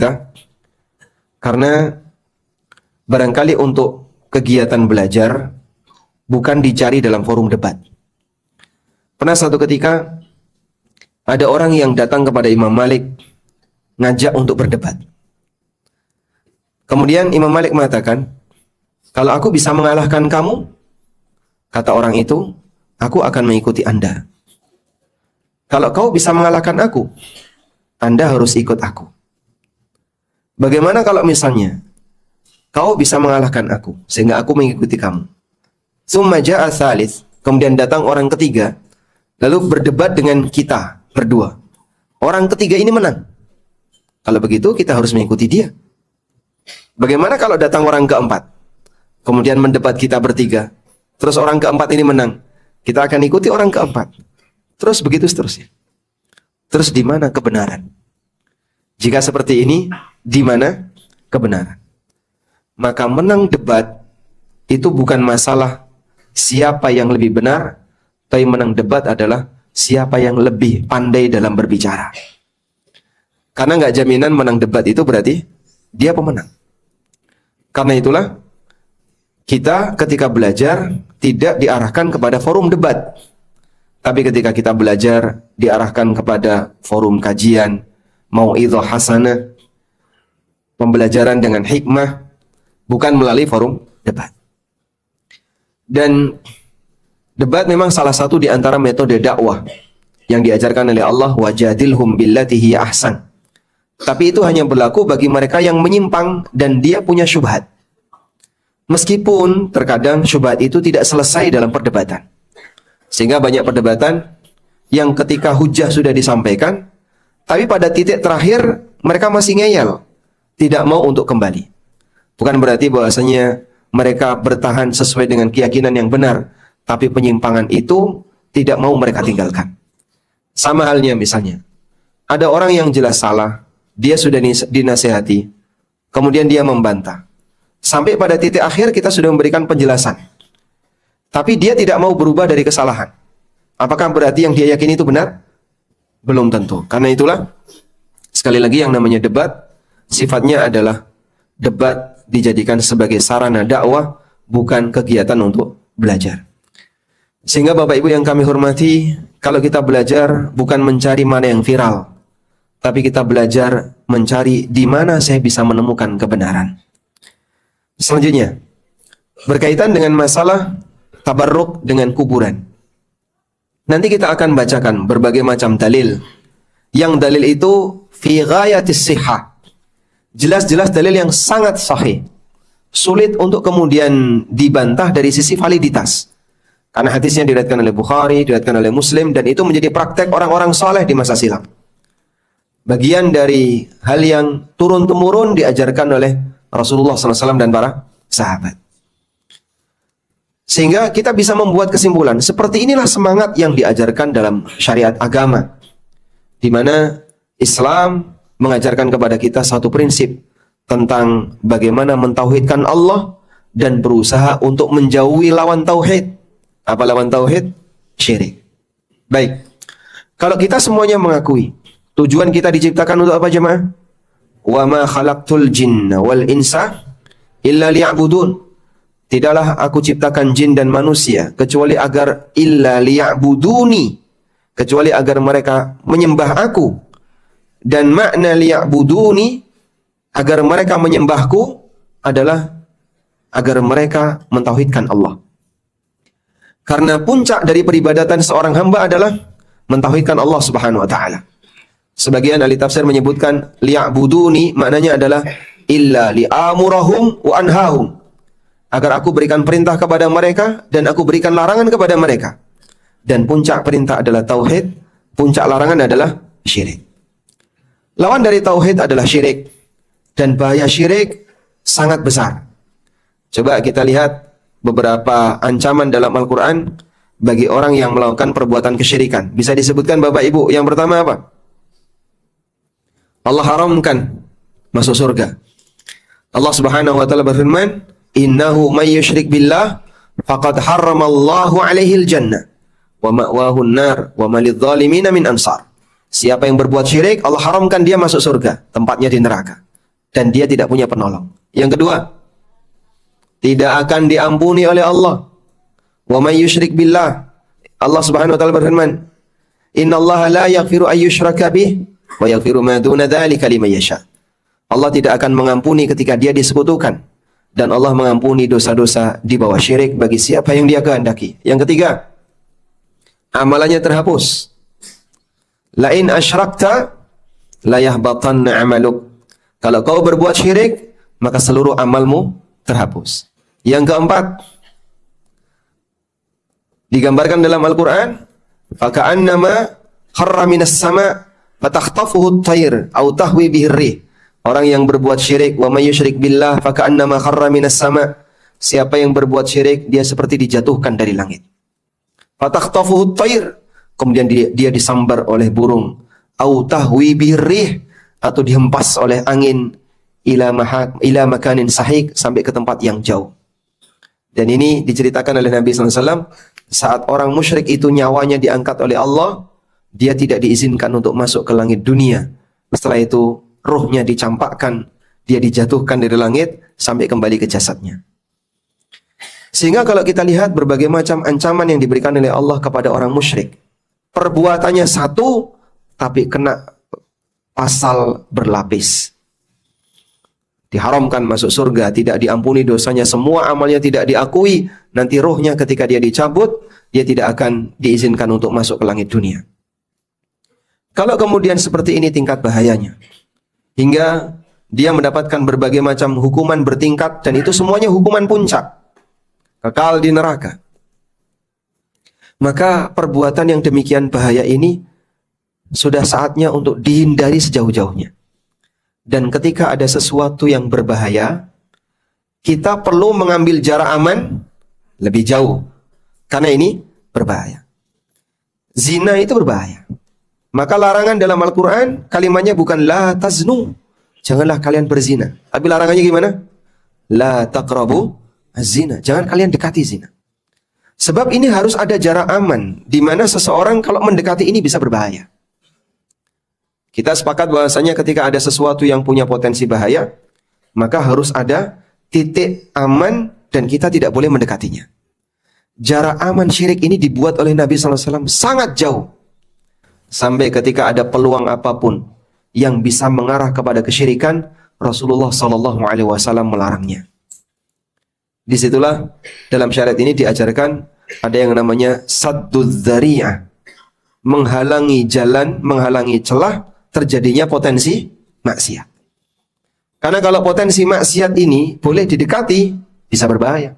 kita, karena barangkali untuk kegiatan belajar bukan dicari dalam forum debat. Pernah suatu ketika ada orang yang datang kepada Imam Malik ngajak untuk berdebat. Kemudian Imam Malik mengatakan, kalau aku bisa mengalahkan kamu, kata orang itu, aku akan mengikuti Anda. Kalau kau bisa mengalahkan aku, Anda harus ikut aku. Bagaimana kalau misalnya kau bisa mengalahkan aku sehingga aku mengikuti kamu? Summa ja'a tsalits, kemudian datang orang ketiga lalu berdebat dengan kita berdua. Orang ketiga ini menang. Kalau begitu kita harus mengikuti dia. Bagaimana kalau datang orang keempat kemudian mendebat kita bertiga, terus orang keempat ini menang? Kita akan ikuti orang keempat. Terus begitu seterusnya. Terus di mana kebenaran? Jika seperti ini, di mana kebenaran? Maka menang debat itu bukan masalah siapa yang lebih benar, tapi menang debat adalah siapa yang lebih pandai dalam berbicara. Karena nggak jaminan menang debat itu berarti dia pemenang. Karena itulah kita ketika belajar tidak diarahkan kepada forum debat, tapi ketika kita belajar diarahkan kepada forum kajian, mau'idhah hasanah, pembelajaran dengan hikmah, bukan melalui forum debat. Dan debat memang salah satu di antara metode dakwah yang diajarkan oleh Allah, wajadilhum billati hiya ahsan. Tapi itu hanya berlaku bagi mereka yang menyimpang dan dia punya syubhat. Meskipun terkadang syubhat itu tidak selesai dalam perdebatan. Sehingga banyak perdebatan yang ketika hujah sudah disampaikan, tapi pada titik terakhir mereka masih ngeyel, tidak mau untuk kembali. Bukan berarti bahwasanya mereka bertahan sesuai dengan keyakinan yang benar, tapi penyimpangan itu tidak mau mereka tinggalkan. Sama halnya misalnya, ada orang yang jelas salah, dia sudah dinasihati, kemudian dia membantah. Sampai pada titik akhir kita sudah memberikan penjelasan, tapi dia tidak mau berubah dari kesalahan. Apakah berarti yang dia yakini itu benar? Belum tentu. Karena itulah, sekali lagi yang namanya debat, sifatnya adalah debat dijadikan sebagai sarana dakwah, bukan kegiatan untuk belajar. Sehingga Bapak Ibu yang kami hormati, kalau kita belajar bukan mencari mana yang viral, tapi kita belajar mencari di mana saya bisa menemukan kebenaran. Selanjutnya, berkaitan dengan masalah tabarruk dengan kuburan. Nanti kita akan bacakan berbagai macam dalil. Yang dalil itu fi ghayatis sihah. Jelas-jelas dalil yang sangat sahih. Sulit untuk kemudian dibantah dari sisi validitas. Karena hadisnya diriwayatkan oleh Bukhari, diriwayatkan oleh Muslim, dan itu menjadi praktek orang-orang saleh di masa silam. Bagian dari hal yang turun-temurun diajarkan oleh Rasulullah SAW dan para sahabat. Sehingga kita bisa membuat kesimpulan, seperti inilah semangat yang diajarkan dalam syariat agama, di mana Islam mengajarkan kepada kita satu prinsip tentang bagaimana mentauhidkan Allah dan berusaha untuk menjauhi lawan tauhid. Apa lawan tauhid? Syirik. Baik, kalau kita semuanya mengakui tujuan kita diciptakan untuk apa jemaah? Wa ma khalaqtul jinna wal insa illa liya'budun. Tidaklah aku ciptakan jin dan manusia kecuali agar illa liya'buduni, kecuali agar mereka menyembah aku. Dan makna liya'buduni, agar mereka menyembahku, adalah agar mereka mentauhidkan Allah. Karena puncak dari peribadatan seorang hamba adalah mentauhidkan Allah Subhanahu wa taala. Sebagian ahli tafsir menyebutkan liya'buduni maknanya adalah illa li'amurahum wa anhahum, agar aku berikan perintah kepada mereka dan aku berikan larangan kepada mereka. Dan puncak perintah adalah tauhid, puncak larangan adalah syirik. Lawan dari tauhid adalah syirik, dan bahaya syirik sangat besar. Coba kita lihat beberapa ancaman dalam Al-Quran bagi orang yang melakukan perbuatan kesyirikan. Bisa disebutkan Bapak Ibu? Yang pertama apa? Allah haramkan masuk surga. Allah Subhanahu wa taala berfirman, "Innahu may yusyrik billah faqad harramallahu 'alaihil jannah wa ma'wahu an-nar wa ma lidh-dhalimin min ansar." Siapa yang berbuat syirik, Allah haramkan dia masuk surga, tempatnya di neraka. dan dia tidak punya penolong. Yang kedua, tidak akan diampuni oleh Allah. Wa may yusyrik billah. Allah Subhanahu wa taala berfirman, "Innallaha la yaghfiru ay yushraka bih wa yaghfiru ma duna dzalika liman yasha." Allah tidak akan mengampuni ketika dia disekutukan, dan Allah mengampuni dosa-dosa di bawah syirik bagi siapa yang dia kehendaki. Yang ketiga, amalannya terhapus. La in asyrakta la yahbatanna amaluk. Kalau kau berbuat syirik, maka seluruh amalmu terhapus. Yang keempat, digambarkan dalam Al-Quran, faka'annama kharra minas sama fatakhtafuhu at-tayr aw tahwi bihi ar-rih. Orang yang berbuat syirik, wa may yusyrik billah faka'annama kharra minas sama. Siapa yang berbuat syirik, dia seperti dijatuhkan dari langit. Fatakhtafuhu at-tayr, kemudian dia disambar oleh burung, aw tahwi bihi ar-rih, atau dihempas oleh angin ila makanin sahik, sampai ke tempat yang jauh. Dan ini diceritakan oleh Nabi SAW, saat orang musyrik itu nyawanya diangkat oleh Allah, dia tidak diizinkan untuk masuk ke langit dunia. Setelah itu ruhnya dicampakkan, dia dijatuhkan dari langit sampai kembali ke jasadnya. Sehingga kalau kita lihat berbagai macam ancaman yang diberikan oleh Allah kepada orang musyrik, perbuatannya satu tapi kena pasal berlapis. Diharamkan masuk surga, tidak diampuni dosanya, semua amalnya tidak diakui. Nanti rohnya ketika dia dicabut, dia tidak akan diizinkan untuk masuk ke langit dunia. Kalau kemudian seperti ini tingkat bahayanya, hingga dia mendapatkan berbagai macam hukuman bertingkat, dan itu semuanya hukuman puncak, kekal di neraka. Maka perbuatan yang demikian bahaya ini sudah saatnya untuk dihindari sejauh-jauhnya. Dan ketika ada sesuatu yang berbahaya, kita perlu mengambil jarak aman lebih jauh, karena ini berbahaya. Zina itu berbahaya. Maka larangan dalam Al-Quran, kalimatnya bukan la taznu, janganlah kalian berzina. Tapi larangannya gimana? La taqrabu az-zina, jangan kalian dekati zina. Sebab ini harus ada jarak aman, di mana seseorang kalau mendekati ini bisa berbahaya. Kita sepakat bahwasanya ketika ada sesuatu yang punya potensi bahaya, maka harus ada titik aman dan kita tidak boleh mendekatinya. Jarak aman syirik ini dibuat oleh Nabi SAW sangat jauh. Sampai ketika ada peluang apapun yang bisa mengarah kepada kesyirikan, Rasulullah SAW melarangnya. Disitulah dalam syariat ini diajarkan ada yang namanya sadduz dzari'ah, menghalangi jalan, menghalangi celah terjadinya potensi maksiat. Karena kalau potensi maksiat ini boleh didekati, bisa berbahaya.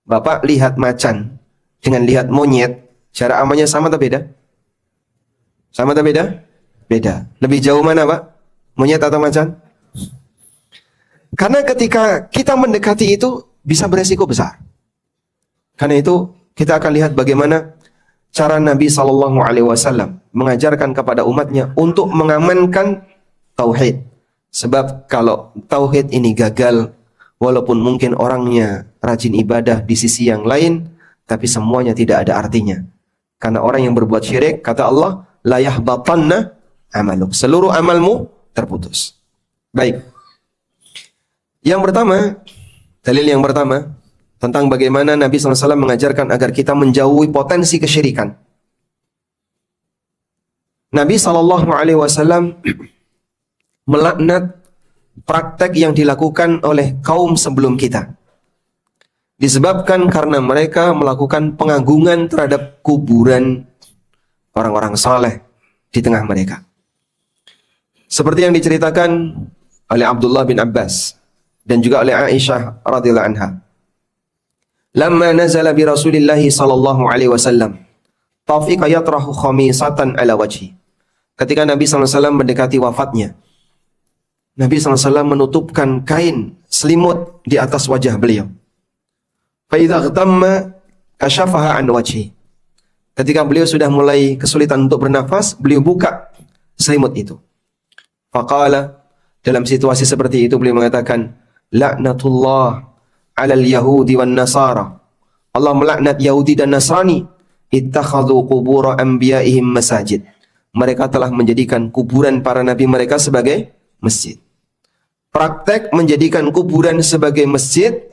Bapak lihat macan dengan lihat monyet, jarak amannya sama atau beda? Sama atau beda? Beda. Lebih jauh mana, Pak? Monyet atau macan? Karena ketika kita mendekati itu bisa beresiko besar. Karena itu kita akan lihat bagaimana cara Nabi SAW mengajarkan kepada umatnya untuk mengamankan tauhid. Sebab kalau tauhid ini gagal, walaupun mungkin orangnya rajin ibadah di sisi yang lain, tapi semuanya tidak ada artinya. Karena orang yang berbuat syirik, kata Allah, la yahbatanna amaluk, seluruh amalmu terputus. Baik. Yang pertama, dalil yang pertama tentang bagaimana Nabi SAW mengajarkan agar kita menjauhi potensi kesyirikan. Nabi SAW melaknat praktek yang dilakukan oleh kaum sebelum kita. Disebabkan karena mereka melakukan pengagungan terhadap kuburan orang-orang saleh di tengah mereka. Seperti yang diceritakan oleh Abdullah bin Abbas dan juga oleh Aisyah radhiyallahu anha. Lamma nazala bi Rasulillah sallallahu alaihi wasallam, tafiqa yatrahu khamisatan ala wajhi. Ketika Nabi SAW mendekati wafatnya, Nabi SAW menutupkan kain selimut di atas wajah beliau. Fa idza ghamma kashafaha an wajhi. Ketika beliau sudah mulai kesulitan untuk bernafas, beliau buka selimut itu. Faqala, dalam situasi seperti itu beliau mengatakan, laknatullah 'alal yahudi wan nasara. Allah melaknat Yahudi dan Nasrani. Ittakhadhu qubur anbiya'ihim masajid. Mereka telah menjadikan kuburan para nabi mereka sebagai masjid. praktek menjadikan kuburan sebagai masjid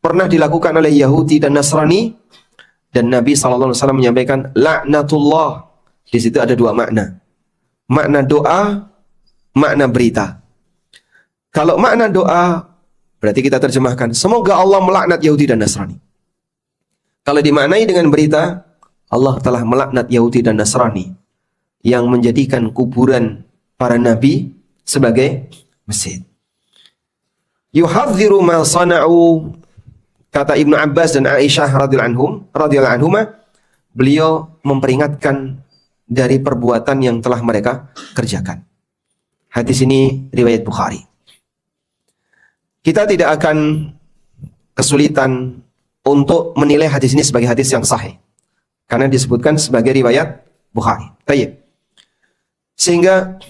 pernah dilakukan oleh Yahudi dan Nasrani, dan Nabi SAW menyampaikan laknatullah. Di situ ada dua makna. Makna doa, makna berita. Kalau makna doa, berarti kita terjemahkan, semoga Allah melaknat Yahudi dan Nasrani. Kalau dimaknai dengan berita, Allah telah melaknat Yahudi dan Nasrani yang menjadikan kuburan para nabi sebagai masjid. Yuhadziru ma sana'u, kata Ibnu Abbas dan Aisyah radhiyallahu anhuma, beliau memperingatkan dari perbuatan yang telah mereka kerjakan. Hadis ini riwayat Bukhari. Kita tidak akan kesulitan untuk menilai hadis ini sebagai hadis yang sahih, karena disebutkan sebagai riwayat Bukhari. Baik. Sehingga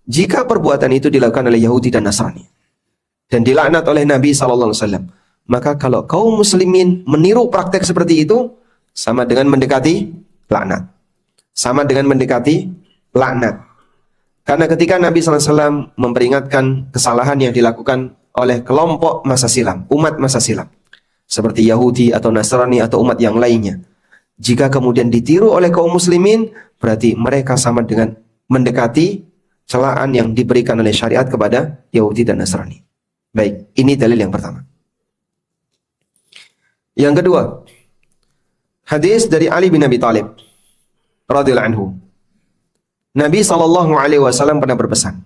jika perbuatan itu dilakukan oleh Yahudi dan Nasrani dan dilaknat oleh Nabi SAW, maka kalau kaum muslimin meniru praktek seperti itu, sama dengan mendekati laknat. Sama dengan mendekati laknat. Karena ketika Nabi SAW memperingatkan kesalahan yang dilakukan oleh kelompok masa silam, umat masa silam, seperti Yahudi atau Nasrani atau umat yang lainnya, jika kemudian ditiru oleh kaum muslimin, berarti mereka sama dengan mendekati celaan yang diberikan oleh syariat kepada Yahudi dan Nasrani. Baik, ini dalil yang pertama. Yang kedua, hadis dari Ali bin Abi Thalib radhiyallahu anhu. Nabi SAW pernah berpesan,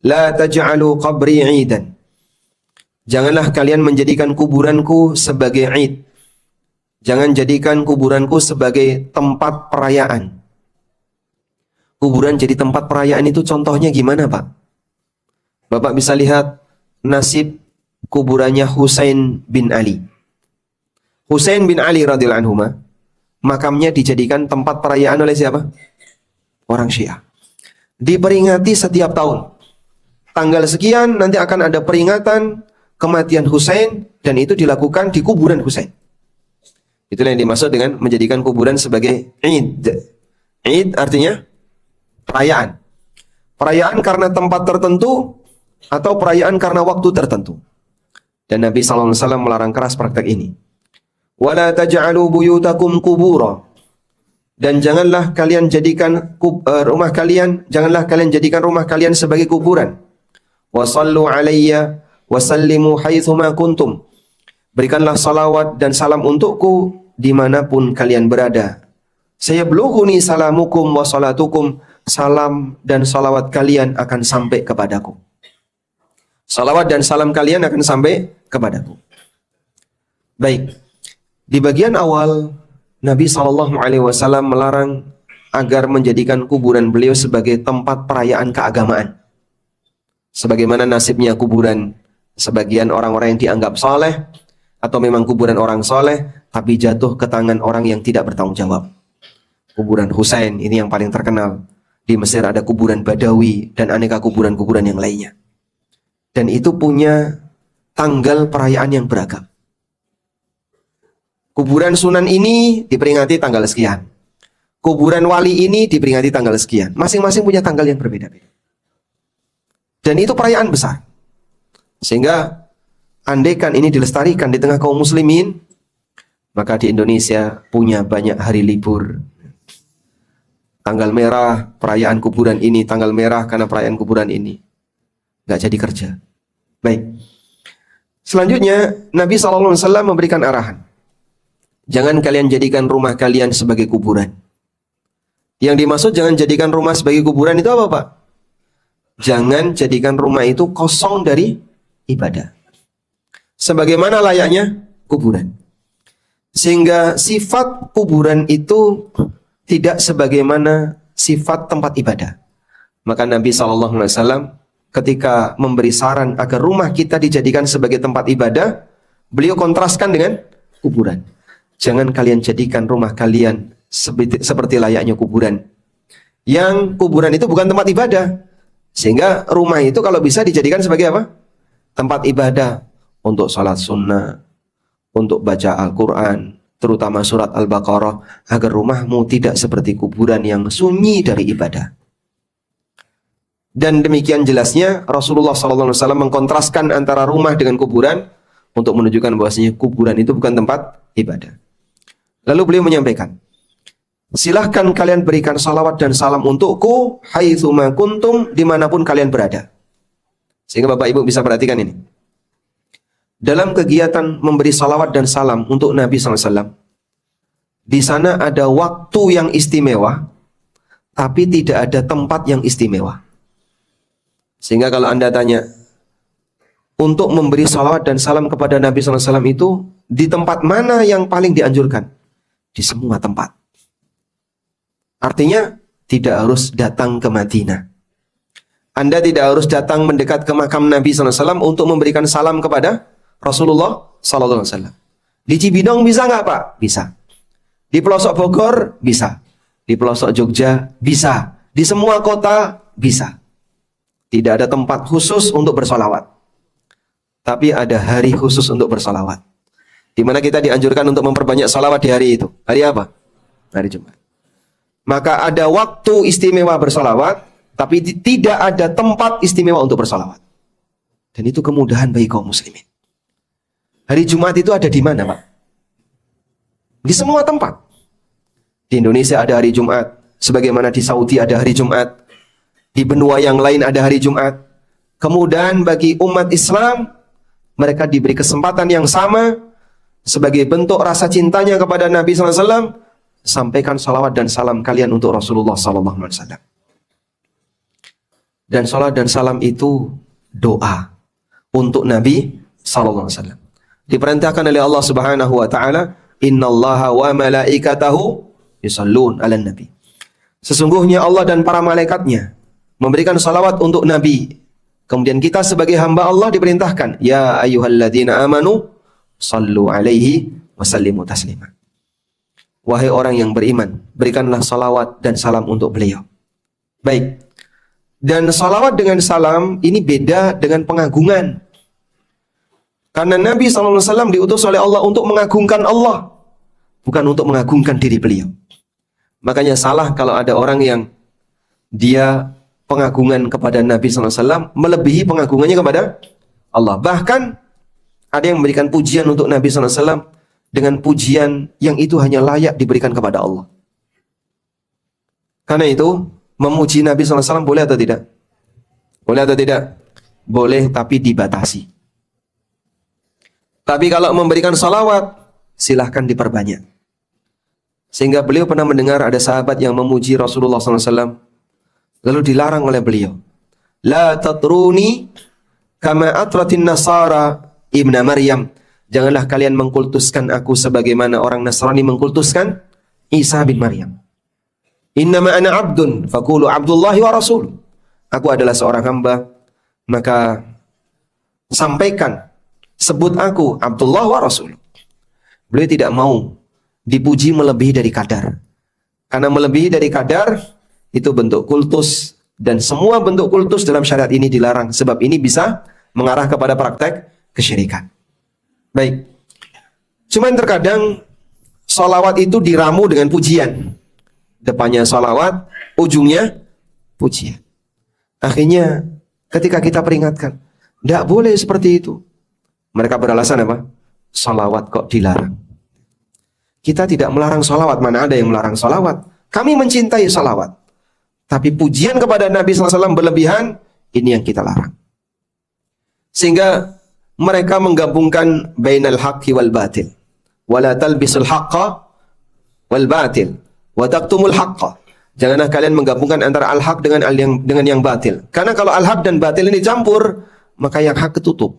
la taj'alu qabri 'idan. Janganlah kalian menjadikan kuburanku sebagai 'id. Jangan jadikan kuburanku sebagai tempat perayaan. Kuburan jadi tempat perayaan itu contohnya gimana, Pak? Bapak bisa lihat nasib kuburannya Husain bin Ali. Husain bin Ali radhiyallahu anhu, makamnya dijadikan tempat perayaan oleh siapa? Orang Syiah. Diperingati setiap tahun. Tanggal sekian nanti akan ada peringatan kematian Husain, dan itu dilakukan di kuburan Husain. Itulah yang dimaksud dengan menjadikan kuburan sebagai Id. Id artinya perayaan. Perayaan karena tempat tertentu atau perayaan karena waktu tertentu. Dan Nabi SAW melarang keras praktek ini. Wala taj'alu buyutakum qubura. Dan janganlah kalian jadikan rumah kalian jadikan rumah kalian sebagai kuburan. Wa sallu alayya wa sallimu haitsuma kuntum. Berikanlah salawat dan salam untukku dimanapun kalian berada. Sayablughuni salamukum wa salatukum. Salam dan salawat kalian akan sampai kepadaku. Salawat dan salam kalian akan sampai kepadaku. Baik. Di bagian awal Nabi SAW melarang agar menjadikan kuburan beliau sebagai tempat perayaan keagamaan. Sebagaimana nasibnya kuburan sebagian orang-orang yang dianggap saleh, atau memang kuburan orang saleh tapi jatuh ke tangan orang yang tidak bertanggung jawab. Kuburan Husain ini yang paling terkenal. Di Mesir ada kuburan Badawi dan aneka kuburan-kuburan yang lainnya. Dan itu punya tanggal perayaan yang beragam. Kuburan Sunan ini diperingati tanggal sekian. Kuburan wali ini diperingati tanggal sekian. Masing-masing punya tanggal yang berbeda-beda. Dan itu perayaan besar. Sehingga andaikan ini dilestarikan di tengah kaum muslimin, maka di Indonesia punya banyak hari libur. Tanggal merah perayaan kuburan ini, tanggal merah karena perayaan kuburan ini. Nggak jadi kerja. Baik. Selanjutnya Nabi SAW memberikan arahan. Jangan kalian jadikan rumah kalian sebagai kuburan. Yang dimaksud jangan jadikan rumah sebagai kuburan itu apa, Pak? Jangan jadikan rumah itu kosong dari ibadah. Sebagaimana layaknya kuburan. Sehingga sifat kuburan itu tidak sebagaimana sifat tempat ibadah. Maka Nabi SAW ketika memberi saran agar rumah kita dijadikan sebagai tempat ibadah, beliau kontraskan dengan kuburan. Jangan kalian jadikan rumah kalian seperti layaknya kuburan. Yang kuburan itu bukan tempat ibadah. Sehingga rumah itu kalau bisa dijadikan sebagai apa? Tempat ibadah. Untuk salat sunnah, untuk baca Al-Quran, terutama surat Al-Baqarah, agar rumahmu tidak seperti kuburan yang sunyi dari ibadah. Dan demikian jelasnya Rasulullah SAW mengkontraskan antara rumah dengan kuburan untuk menunjukkan bahwasanya kuburan itu bukan tempat ibadah. Lalu beliau menyampaikan, silahkan kalian berikan salawat dan salam untukku haitsuma kuntum, dimanapun kalian berada. Sehingga Bapak Ibu bisa perhatikan ini. Dalam kegiatan memberi salawat dan salam untuk Nabi SAW, di sana ada waktu yang istimewa, tapi tidak ada tempat yang istimewa. Sehingga kalau Anda tanya, untuk memberi salawat dan salam kepada Nabi SAW itu, di tempat mana yang paling dianjurkan? Di semua tempat. Artinya, tidak harus datang ke Madinah. Anda tidak harus datang mendekat ke makam Nabi SAW untuk memberikan salam kepada Rasulullah SAW. Di Cibinong bisa nggak Pak? Bisa. Di pelosok Bogor? Bisa. Di pelosok Jogja? Bisa. Di semua kota? Bisa. Tidak ada tempat khusus untuk bersolawat. Tapi ada hari khusus untuk bersolawat. Di mana kita dianjurkan untuk memperbanyak salawat di hari itu. Hari apa? Hari Jumat. Maka ada waktu istimewa bersolawat, tapi tidak ada tempat istimewa untuk bersolawat. Dan itu kemudahan bagi kaum muslimin. Hari Jumat itu ada di mana, Pak? Di semua tempat. Di Indonesia ada hari Jumat, sebagaimana di Saudi ada hari Jumat, di benua yang lain ada hari Jumat. Kemudian bagi umat Islam, mereka diberi kesempatan yang sama sebagai bentuk rasa cintanya kepada Nabi SAW. Sampaikan salawat dan salam kalian untuk Rasulullah SAW. Dan salawat dan salam itu doa untuk Nabi SAW. Diperintahkan oleh Allah Subhanahu wa taala, "Innallaha wa malaikatahu yushollun 'alan nabi." Sesungguhnya Allah dan para malaikatnya memberikan salawat untuk Nabi. Kemudian kita sebagai hamba Allah diperintahkan, "Ya ayyuhalladzina amanu shallu 'alaihi wa sallimu taslima." Wahai orang yang beriman, berikanlah salawat dan salam untuk beliau. Baik. Dan salawat dengan salam ini beda dengan pengagungan. Karena Nabi SAW diutus oleh Allah untuk mengagungkan Allah, bukan untuk mengagungkan diri beliau. Makanya salah kalau ada orang yang dia pengagungan kepada Nabi SAW melebihi pengagungannya kepada Allah. Bahkan ada yang memberikan pujian untuk Nabi SAW dengan pujian yang itu hanya layak diberikan kepada Allah. Karena itu, memuji Nabi SAW boleh atau tidak? Boleh atau tidak? Boleh, tapi dibatasi. Tapi kalau memberikan salawat, silahkan diperbanyak. Sehingga beliau pernah mendengar ada sahabat yang memuji Rasulullah SAW, lalu dilarang oleh beliau. La tatruni kama atratin nasara ibna Maryam. Janganlah kalian mengkultuskan aku sebagaimana orang Nasrani mengkultuskan Isa bin Maryam. Innama ana abdun, faqulu abdullahi wa rasul. Aku adalah seorang hamba, maka sampaikan, sebut aku Abdullah wa Rasul. Beliau tidak mau dipuji melebihi dari kadar. Karena melebihi dari kadar itu bentuk kultus, dan semua bentuk kultus dalam syariat ini dilarang, sebab ini bisa mengarah kepada praktek kesyirikan. Baik. Cuman terkadang salawat itu diramu dengan pujian. Depannya salawat, ujungnya pujian. Akhirnya ketika kita peringatkan, tidak boleh seperti itu, mereka beralasan apa? Salawat kok dilarang. Kita tidak melarang salawat, mana ada yang melarang salawat. Kami mencintai salawat. Tapi pujian kepada Nabi SAW berlebihan, ini yang kita larang. Sehingga mereka menggabungkan bainal haqqi wal batil. Wala talbisul haqqa wal batil. Wa taqtumul haqqa. Janganlah kalian menggabungkan antara al-haq dengan yang batil. Karena kalau al-haq dan batil ini campur, maka yang hak ketutup.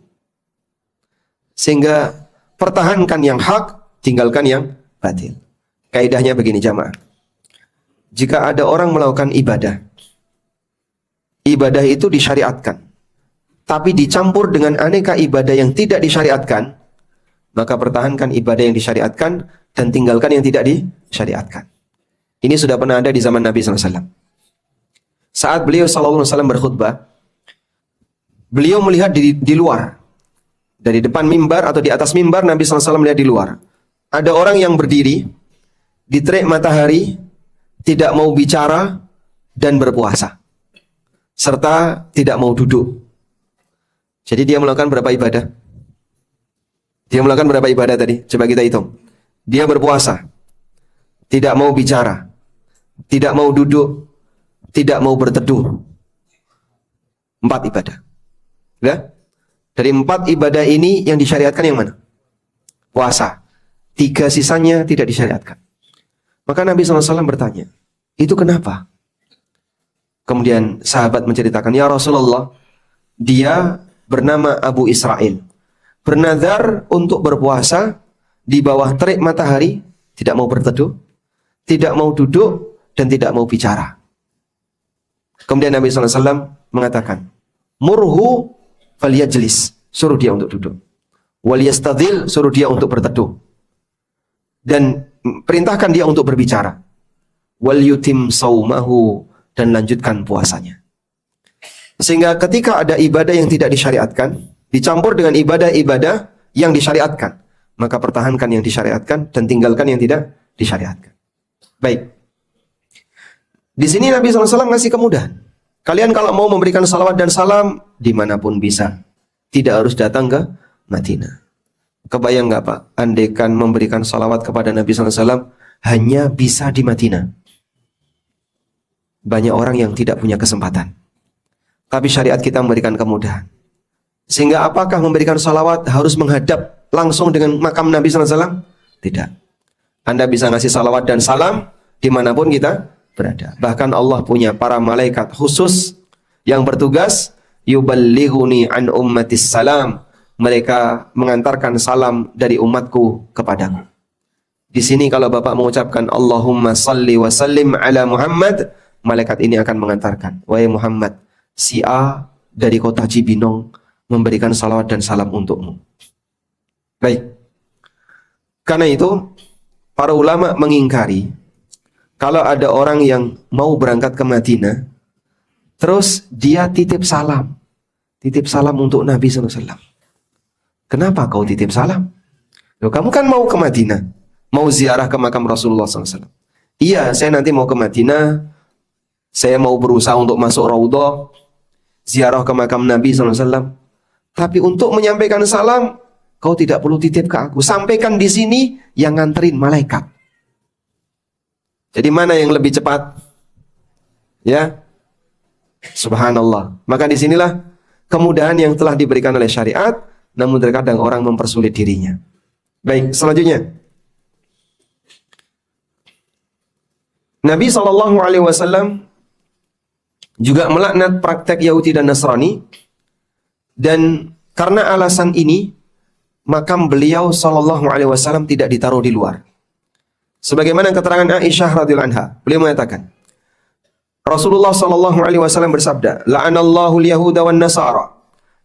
Sehingga pertahankan yang hak, tinggalkan yang batil. Kaidahnya begini jamaah. Jika ada orang melakukan ibadah, ibadah itu disyariatkan, tapi dicampur dengan aneka ibadah yang tidak disyariatkan, maka pertahankan ibadah yang disyariatkan dan tinggalkan yang tidak disyariatkan. Ini sudah pernah ada di zaman Nabi SAW. Saat beliau SAW berkhutbah, beliau melihat di luar. Dari depan mimbar atau di atas mimbar, Nabi SAW melihat di luar. Ada orang yang berdiri, di terik matahari, tidak mau bicara, dan berpuasa. serta tidak mau duduk. Jadi dia melakukan berapa ibadah? Dia melakukan berapa ibadah tadi? Coba kita hitung. Dia berpuasa, tidak mau bicara, tidak mau duduk, tidak mau berteduh. 4 ibadah. Ya? Dari 4 ibadah ini yang disyariatkan yang mana? Puasa. 3 sisanya tidak disyariatkan. Maka Nabi SAW bertanya, itu kenapa? Kemudian sahabat menceritakan, ya Rasulullah, dia bernama Abu Israel, bernazar untuk berpuasa di bawah terik matahari, tidak mau berteduh, tidak mau duduk, dan tidak mau bicara. Kemudian Nabi SAW mengatakan, murhu falyajlis, suruh dia untuk duduk. Waliyastadhil, suruh dia untuk berteduh. Dan perintahkan dia untuk berbicara. Wal yutim saumahu, dan lanjutkan puasanya. Sehingga ketika ada ibadah yang tidak disyariatkan, dicampur dengan ibadah-ibadah yang disyariatkan, maka pertahankan yang disyariatkan dan tinggalkan yang tidak disyariatkan. Baik. Di sini Nabi SAW ngasih kemudahan. Kalian kalau mau memberikan salawat dan salam, dimanapun bisa. Tidak harus datang ke Madinah. Kebayang nggak Pak? Andaikan memberikan salawat kepada Nabi SAW hanya bisa di Madinah. Banyak orang yang tidak punya kesempatan. Tapi syariat kita memberikan kemudahan. Sehingga apakah memberikan salawat harus menghadap langsung dengan makam Nabi SAW? Tidak. Anda bisa ngasih salawat dan salam dimanapun kita berada. Bahkan Allah punya para malaikat khusus yang bertugas yuballighuni an ummatis salam. Mereka mengantarkan salam dari umatku kepadaku. Di sini kalau Bapak mengucapkan Allahumma salli wa sallim ala Muhammad, malaikat ini akan mengantarkan, wahai Muhammad, si A dari kota Cibinong memberikan salawat dan salam untukmu. Baik. Karena itu para ulama mengingkari kalau ada orang yang mau berangkat ke Madinah, terus dia titip salam untuk Nabi SAW. Kenapa kau titip salam? Loh, kamu kan mau ke Madinah, mau ziarah ke makam Rasulullah SAW. Iya, saya nanti mau ke Madinah, saya mau berusaha untuk masuk Raudhah, ziarah ke makam Nabi SAW. Tapi untuk menyampaikan salam, kau tidak perlu titip ke aku. Sampaikan di sini yang nganterin malaikat. Jadi mana yang lebih cepat? Ya, subhanallah. Maka disinilah kemudahan yang telah diberikan oleh syariat, namun terkadang orang mempersulit dirinya. Baik, selanjutnya. Nabi SAW juga melaknat praktek Yahudi dan Nasrani, dan karena alasan ini makam beliau SAW tidak ditaruh di luar. Sebagaimana keterangan Aisyah radhiyallahu anha, beliau mengatakan, Rasulullah SAW bersabda, la'anallahu al-yahuda wan nasara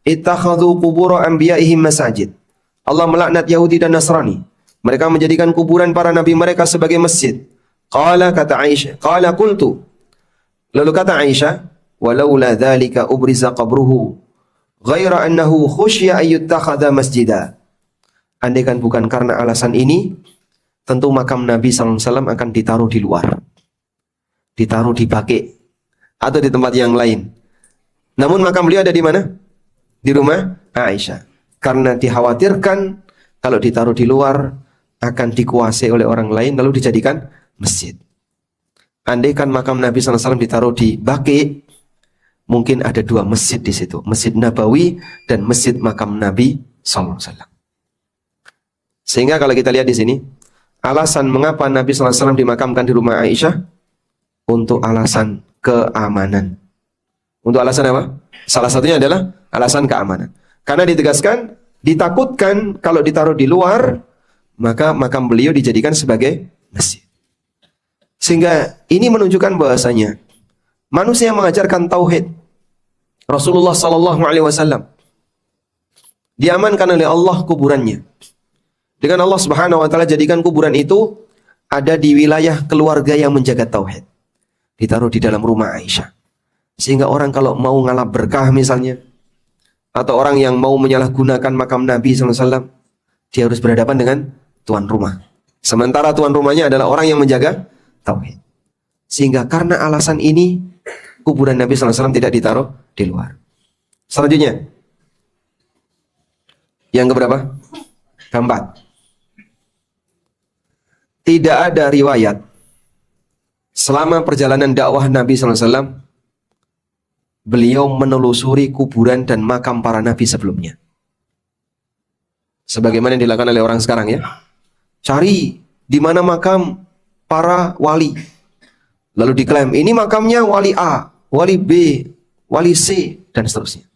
ittakhadhu qubur anbiya'ihim masajid. Allah melaknat Yahudi dan Nasrani. Mereka menjadikan kuburan para nabi mereka sebagai masjid. Qala, kata Aisyah, qala qultu. Lalu kata Aisyah, walaula dzalika ubriza qabruhu ghaira annahu khusyya ayyuttakhadha masjida. Andaikan bukan karena alasan ini, tentu makam Nabi SAW akan ditaruh di luar, ditaruh di baki atau di tempat yang lain. Namun makam beliau ada di mana? Di rumah Aisyah. Karena dikhawatirkan kalau ditaruh di luar akan dikuasai oleh orang lain lalu dijadikan masjid. Andaikan makam Nabi SAW ditaruh di baki, mungkin ada 2 masjid di situ, Masjid Nabawi dan Masjid Makam Nabi SAW. Sehingga kalau kita lihat di sini, alasan mengapa Nabi SAW dimakamkan di rumah Aisyah, untuk alasan keamanan. Untuk alasan apa? Salah satunya adalah alasan keamanan. Karena ditegaskan, ditakutkan kalau ditaruh di luar, maka makam beliau dijadikan sebagai masjid. Sehingga ini menunjukkan bahasanya manusia yang mengajarkan tauhid, Rasulullah SAW, diamankan oleh Allah kuburannya. Dengan Allah Subhanahu wa taala jadikan kuburan itu ada di wilayah keluarga yang menjaga tauhid. Ditaruh di dalam rumah Aisyah. Sehingga orang kalau mau ngalap berkah misalnya, atau orang yang mau menyalahgunakan makam Nabi SAW, dia harus berhadapan dengan tuan rumah. Sementara tuan rumahnya adalah orang yang menjaga tauhid. Sehingga karena alasan ini, kuburan Nabi SAW tidak ditaruh di luar. Selanjutnya, yang keberapa? Keempat. Tidak ada riwayat selama perjalanan dakwah Nabi SAW beliau menelusuri kuburan dan makam para nabi sebelumnya. Sebagaimana yang dilakukan oleh orang sekarang ya. Cari di mana makam para wali. Lalu diklaim, ini makamnya wali A, wali B, wali C, dan seterusnya.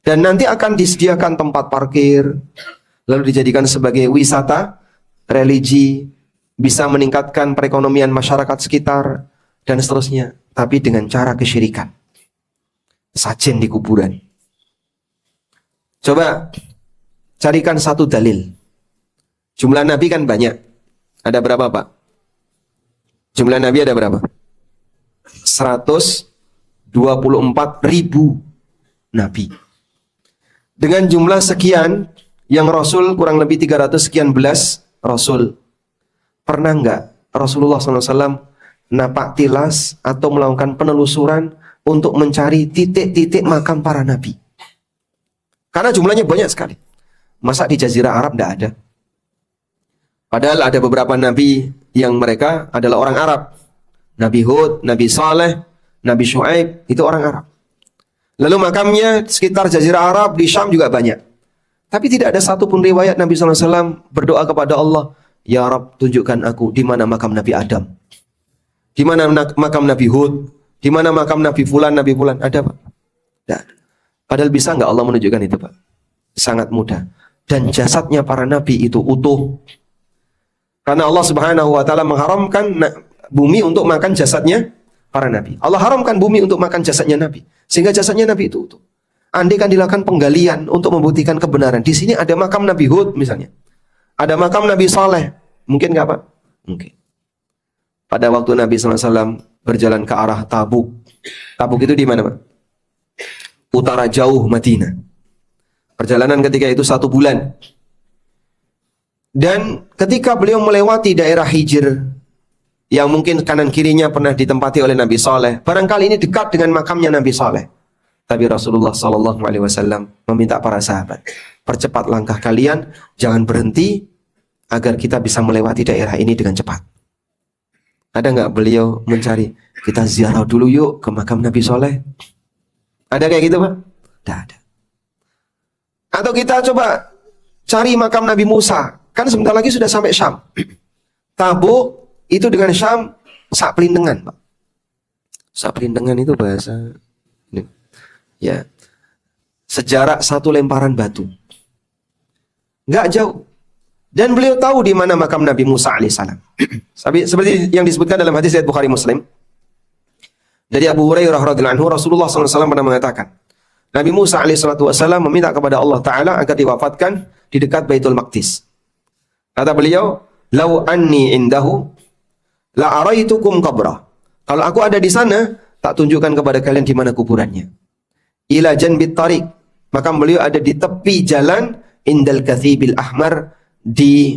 Dan nanti akan disediakan tempat parkir, lalu dijadikan sebagai wisata, religi, bisa meningkatkan perekonomian masyarakat sekitar, dan seterusnya. Tapi dengan cara kesyirikan. Sajen di kuburan. Coba carikan satu dalil. Jumlah nabi kan banyak. Ada berapa, Pak? Jumlah nabi ada berapa? 124.000 nabi. Dengan jumlah sekian, yang Rasul kurang lebih 300 sekian belas Rasul. Pernah nggak Rasulullah SAW napak tilas atau melakukan penelusuran untuk mencari titik-titik makam para nabi? Karena jumlahnya banyak sekali. Masa di Jazirah Arab tidak ada? Padahal ada beberapa nabi yang mereka adalah orang Arab. Nabi Hud, Nabi Saleh, Nabi Syuaib, itu orang Arab. Lalu makamnya sekitar Jazirah Arab, di Syam juga banyak. Tapi tidak ada satupun riwayat Nabi SAW berdoa kepada Allah, Ya Rabb, tunjukkan aku di mana makam Nabi Adam, di mana makam Nabi Hud, di mana makam Nabi Fulan, Nabi Fulan. Ada, Pak? Tidak. Padahal bisa nggak Allah menunjukkan itu, Pak? Sangat mudah. Dan jasadnya para nabi itu utuh. Karena Allah Subhanahu wa taala mengharamkan bumi untuk makan jasadnya para nabi. Allah haramkan bumi untuk makan jasadnya nabi, sehingga jasadnya nabi itu utuh. Andai kan dilakukan penggalian untuk membuktikan kebenaran. Di sini ada makam Nabi Hud misalnya. Ada makam Nabi Saleh. Mungkin nggak, Pak? Mungkin. Pada waktu Nabi SAW berjalan ke arah Tabuk. Tabuk itu di mana, Pak? Utara jauh Madinah. Perjalanan ketika itu 1 bulan. Dan ketika beliau melewati daerah Hijr, yang mungkin kanan kirinya pernah ditempati oleh Nabi Saleh, barangkali ini dekat dengan makamnya Nabi Saleh. Tapi Rasulullah SAW meminta para sahabat, percepat langkah kalian, jangan berhenti, agar kita bisa melewati daerah ini dengan cepat. Ada nggak beliau mencari, kita ziarah dulu yuk ke makam Nabi Saleh? Ada kayak gitu, Pak? Tidak ada. Atau kita coba cari makam Nabi Musa. Kan sebentar lagi sudah sampai Syam. Tabuk itu dengan Syam sak pelintengan, Pak. Sak pelintengan itu bahasa ini. Ya. Sejarak 1 lemparan batu. Nggak jauh. Dan beliau tahu di mana makam Nabi Musa alaihissalam. Seperti yang disebutkan dalam hadis riwayat Bukhari Muslim. Dari Abu Hurairah radhiyallahu anhu, Rasulullah SAW pernah mengatakan, Nabi Musa alaihissalam meminta kepada Allah Ta'ala agar diwafatkan di dekat Baitul Maqdis. Kata beliau, Lau anni indahu la araitukum qabra. Kalau aku ada di sana, tak tunjukkan kepada kalian di mana kuburannya. Ila janbit tariq. Maka beliau ada di tepi jalan indal kathibil ahmar, di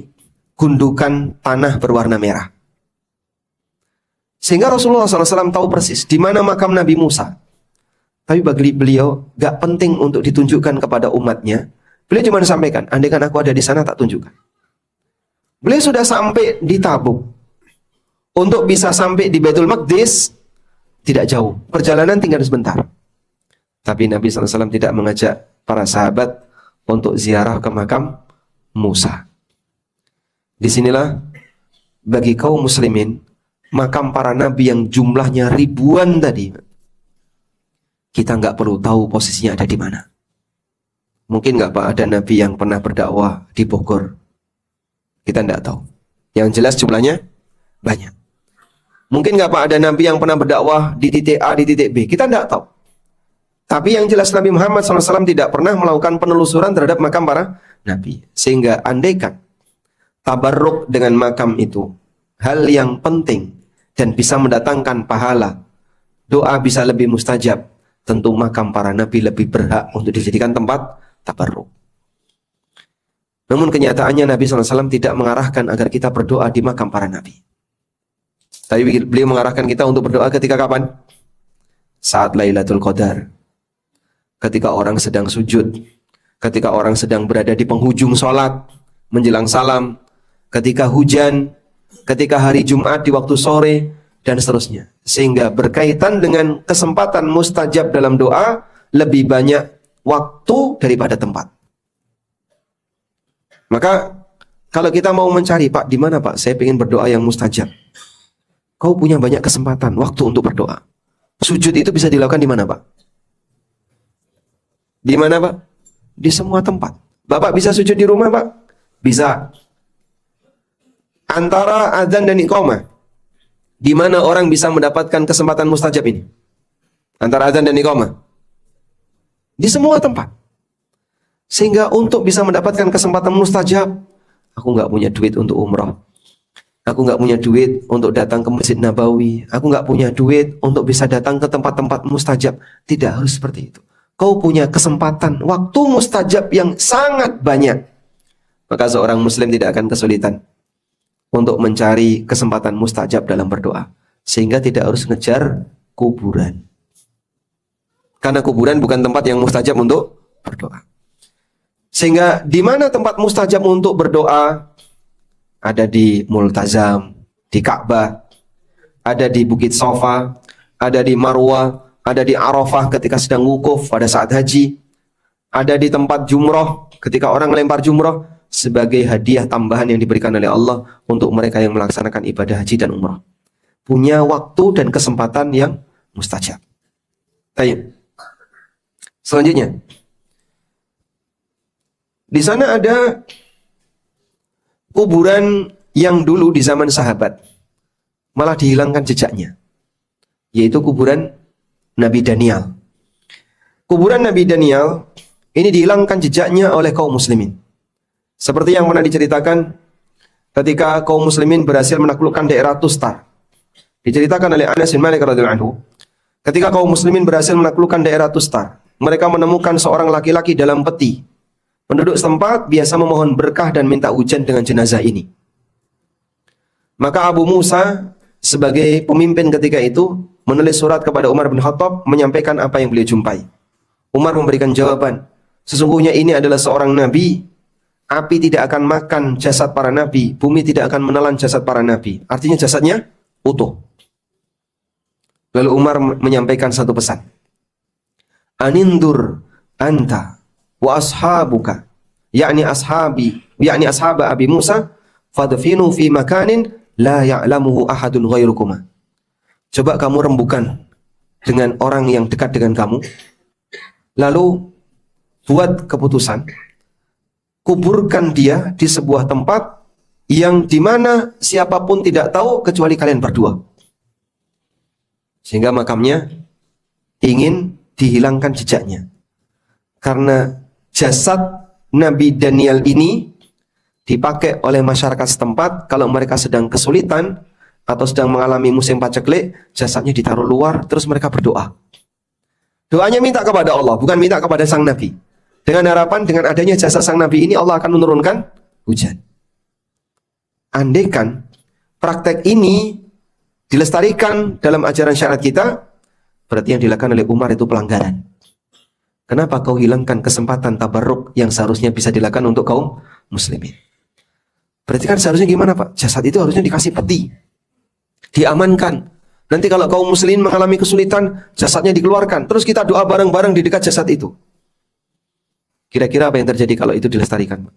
gundukan tanah berwarna merah. Sehingga Rasulullah SAW tahu persis di mana makam Nabi Musa. Tapi bagi beliau gak penting untuk ditunjukkan kepada umatnya. Beliau cuma sampaikan, andaikan aku ada di sana tak tunjukkan. Beliau sudah sampai di Tabuk. Untuk bisa sampai di Baitul Maqdis tidak jauh, perjalanan tinggal sebentar. Tapi Nabi SAW tidak mengajak para sahabat untuk ziarah ke makam Musa. Disinilah bagi kaum muslimin, makam para nabi yang jumlahnya ribuan tadi, kita nggak perlu tahu posisinya ada di mana. Mungkin nggak, Pak, ada nabi yang pernah berdakwah di Bogor? Kita nggak tahu. Yang jelas jumlahnya banyak. Mungkin nggak, Pak, ada nabi yang pernah berdakwah di titik A, di titik B? Kita nggak tahu. Tapi yang jelas Nabi Muhammad SAW tidak pernah melakukan penelusuran terhadap makam para nabi. Sehingga andaikan tabarruk dengan makam itu hal yang penting dan bisa mendatangkan pahala, doa bisa lebih mustajab, tentu makam para nabi lebih berhak untuk dijadikan tempat tabarruk. Namun kenyataannya Nabi SAW tidak mengarahkan agar kita berdoa di makam para nabi. Tapi beliau mengarahkan kita untuk berdoa ketika kapan? saat Lailatul Qadar, ketika orang sedang sujud, ketika orang sedang berada di penghujung sholat, menjelang salam, ketika hujan, ketika hari Jumat di waktu sore, dan seterusnya. Sehingga berkaitan dengan kesempatan mustajab dalam doa, lebih banyak waktu daripada tempat. Maka kalau kita mau mencari, Pak, di mana Pak? Saya ingin berdoa yang mustajab. Kau punya banyak kesempatan, waktu untuk berdoa. Sujud itu bisa dilakukan di mana, Pak? Di mana, Pak? Di semua tempat. Bapak bisa sujud di rumah, Pak? Bisa. Antara adzan dan iqamah, di mana orang bisa mendapatkan kesempatan mustajab ini? Antara adzan dan iqamah. Di semua tempat. Sehingga untuk bisa mendapatkan kesempatan mustajab, aku nggak punya duit untuk umrah. Aku nggak punya duit untuk datang ke Masjid Nabawi. Aku nggak punya duit untuk bisa datang ke tempat-tempat mustajab. Tidak harus seperti itu. Kau punya kesempatan, waktu mustajab yang sangat banyak. Maka seorang muslim tidak akan kesulitan untuk mencari kesempatan mustajab dalam berdoa. Sehingga tidak harus ngejar kuburan. Karena kuburan bukan tempat yang mustajab untuk berdoa. Sehingga di mana tempat mustajab untuk berdoa? Ada di Multazam, di Ka'bah, ada di Bukit Sofa, ada di Marwah, ada di Arafah ketika sedang wukuf pada saat haji, ada di tempat jumroh ketika orang melempar jumroh sebagai hadiah tambahan yang diberikan oleh Allah untuk mereka yang melaksanakan ibadah haji dan umrah. Punya waktu dan kesempatan yang mustajab. Baik. Selanjutnya, di sana ada kuburan yang dulu di zaman sahabat malah dihilangkan jejaknya, yaitu kuburan Nabi Daniel. Kuburan Nabi Daniel ini dihilangkan jejaknya oleh kaum muslimin. Seperti yang pernah diceritakan ketika kaum muslimin berhasil menaklukkan daerah Tustar. Diceritakan oleh Anas bin Malik radhiyallahu anhu, ketika kaum muslimin berhasil menaklukkan daerah Tustar, mereka menemukan seorang laki-laki dalam peti. Penduduk setempat biasa memohon berkah dan minta hujan dengan jenazah ini. Maka Abu Musa sebagai pemimpin ketika itu menulis surat kepada Umar bin Khattab menyampaikan apa yang beliau jumpai. Umar memberikan jawaban, sesungguhnya ini adalah seorang nabi. Api tidak akan makan jasad para nabi, bumi tidak akan menelan jasad para nabi. Artinya jasadnya utuh. Lalu Umar menyampaikan satu pesan. Anindur anta wa ashabuka, yakni ashaba Abi Musa, fadfinu fi makanin la ya'lamuhu ahadun ghairukum. Coba kamu rembukan dengan orang yang dekat dengan kamu, lalu buat keputusan, kuburkan dia di sebuah tempat yang dimana siapapun tidak tahu kecuali kalian berdua. Sehingga makamnya ingin dihilangkan jejaknya. Karena jasad Nabi Daniel ini dipakai oleh masyarakat setempat kalau mereka sedang kesulitan atau sedang mengalami musim paceklik, jasadnya ditaruh luar, terus mereka berdoa. Doanya minta kepada Allah, bukan minta kepada sang Nabi. Dengan harapan dengan adanya jasad sang Nabi ini Allah akan menurunkan hujan. Andaikan praktek ini dilestarikan dalam ajaran syariat kita, berarti yang dilakukan oleh Umar itu pelanggaran. Kenapa kau hilangkan kesempatan tabarruk yang seharusnya bisa dilakukan untuk kaum muslimin? Berarti kan seharusnya gimana, Pak? Jasad itu harusnya dikasih peti, diamankan. Nanti kalau kaum muslimin mengalami kesulitan, jasadnya dikeluarkan. Terus kita doa bareng-bareng di dekat jasad itu. Kira-kira apa yang terjadi kalau itu dilestarikan, Pak?